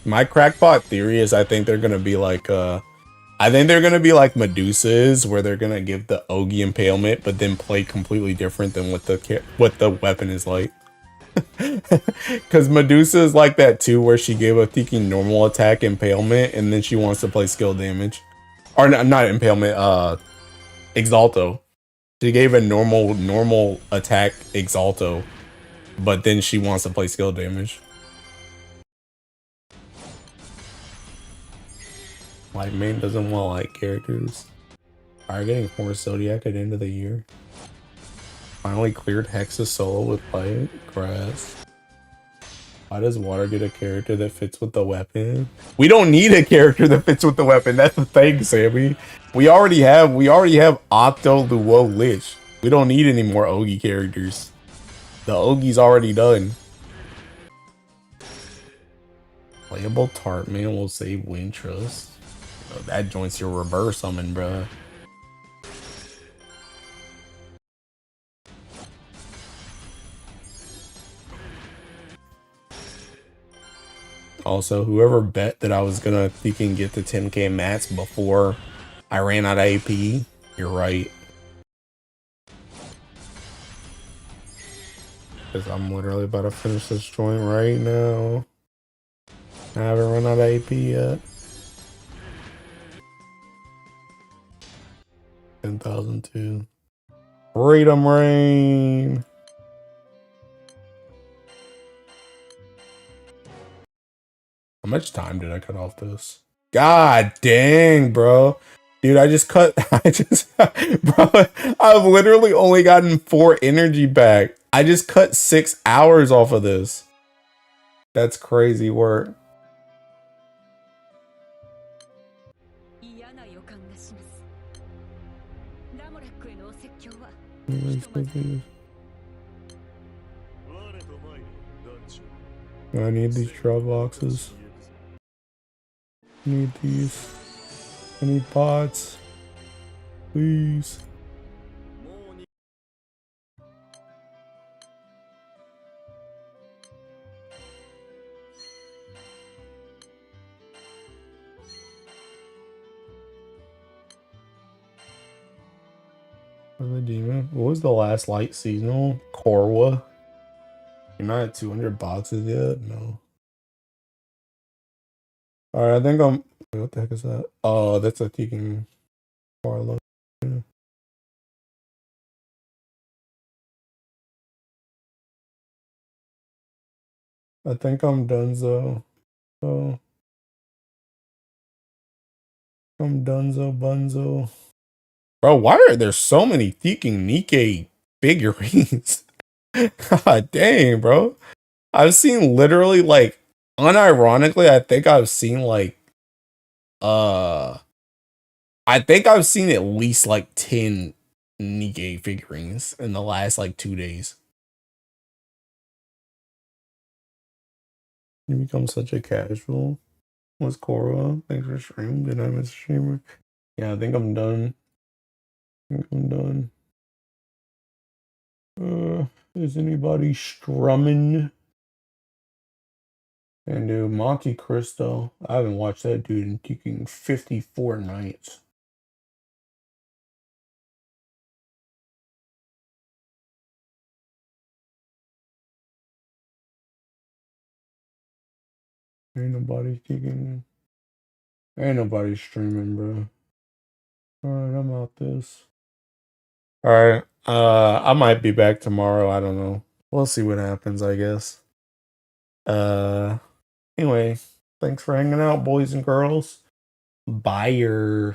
My crackpot theory is I think they're gonna be like I think they're gonna be like Medusas, where they're gonna give the Ogi impalement, but then play completely different than what the weapon is like. Because Medusa is like that too, where she gave a thinking normal attack impalement, and then she wants to play skill damage, or not impalement, Exalto. She gave a normal attack Exalto, but then she wants to play skill damage. Light main doesn't want light characters. Alright, getting 4 Zodiac at the end of the year. Finally cleared Hexa solo with light grass. Why does water get a character that fits with the weapon? We don't need a character that fits with the weapon. That's the thing, Sammy. We already have Octo, Luo, Lich. We don't need any more Ogi characters. The Ogi's already done. Playable Tartman will save Wind Trust. Oh, that joint's your reverse summon, bruh. Also, whoever bet that I was gonna freaking get the 10k mats before I ran out of AP, you're right. Because I'm literally about to finish this joint right now. I haven't run out of AP yet. 10,002. Freedom Rain. How much time did I cut off this? God dang, bro. Dude, I just, bro, I've literally only gotten 4 energy back. I just cut 6 hours off of this. That's crazy work. I need these drop boxes. I need these. I need pots. Please. The demon. What was the last light seasonal? Korwa. You're not at 200 boxes yet? No. Alright, I think I'm. What the heck is that? Oh, that's a Tekken Carlo. Yeah. I think I'm donezo. Oh. I'm donezo bunzo. Bro, why are there so many Tekken Nikkei figurines? God dang, bro. I've seen literally like unironically, I think I've seen like I think I've seen at least like 10 Nikkei figurines in the last like 2 days. You become such a casual. What's Cora? Thanks for streaming. Did I miss a streamer? Yeah, I think I'm done. I think I'm done. Is anybody strumming? And dude, Monte Cristo. I haven't watched that dude in fucking 54 nights. Ain't nobody kicking. Ain't nobody streaming, bro. Alright, I'm out this. Alright. I might be back tomorrow. I don't know. We'll see what happens, I guess. Anyway, thanks for hanging out, boys and girls. Bye.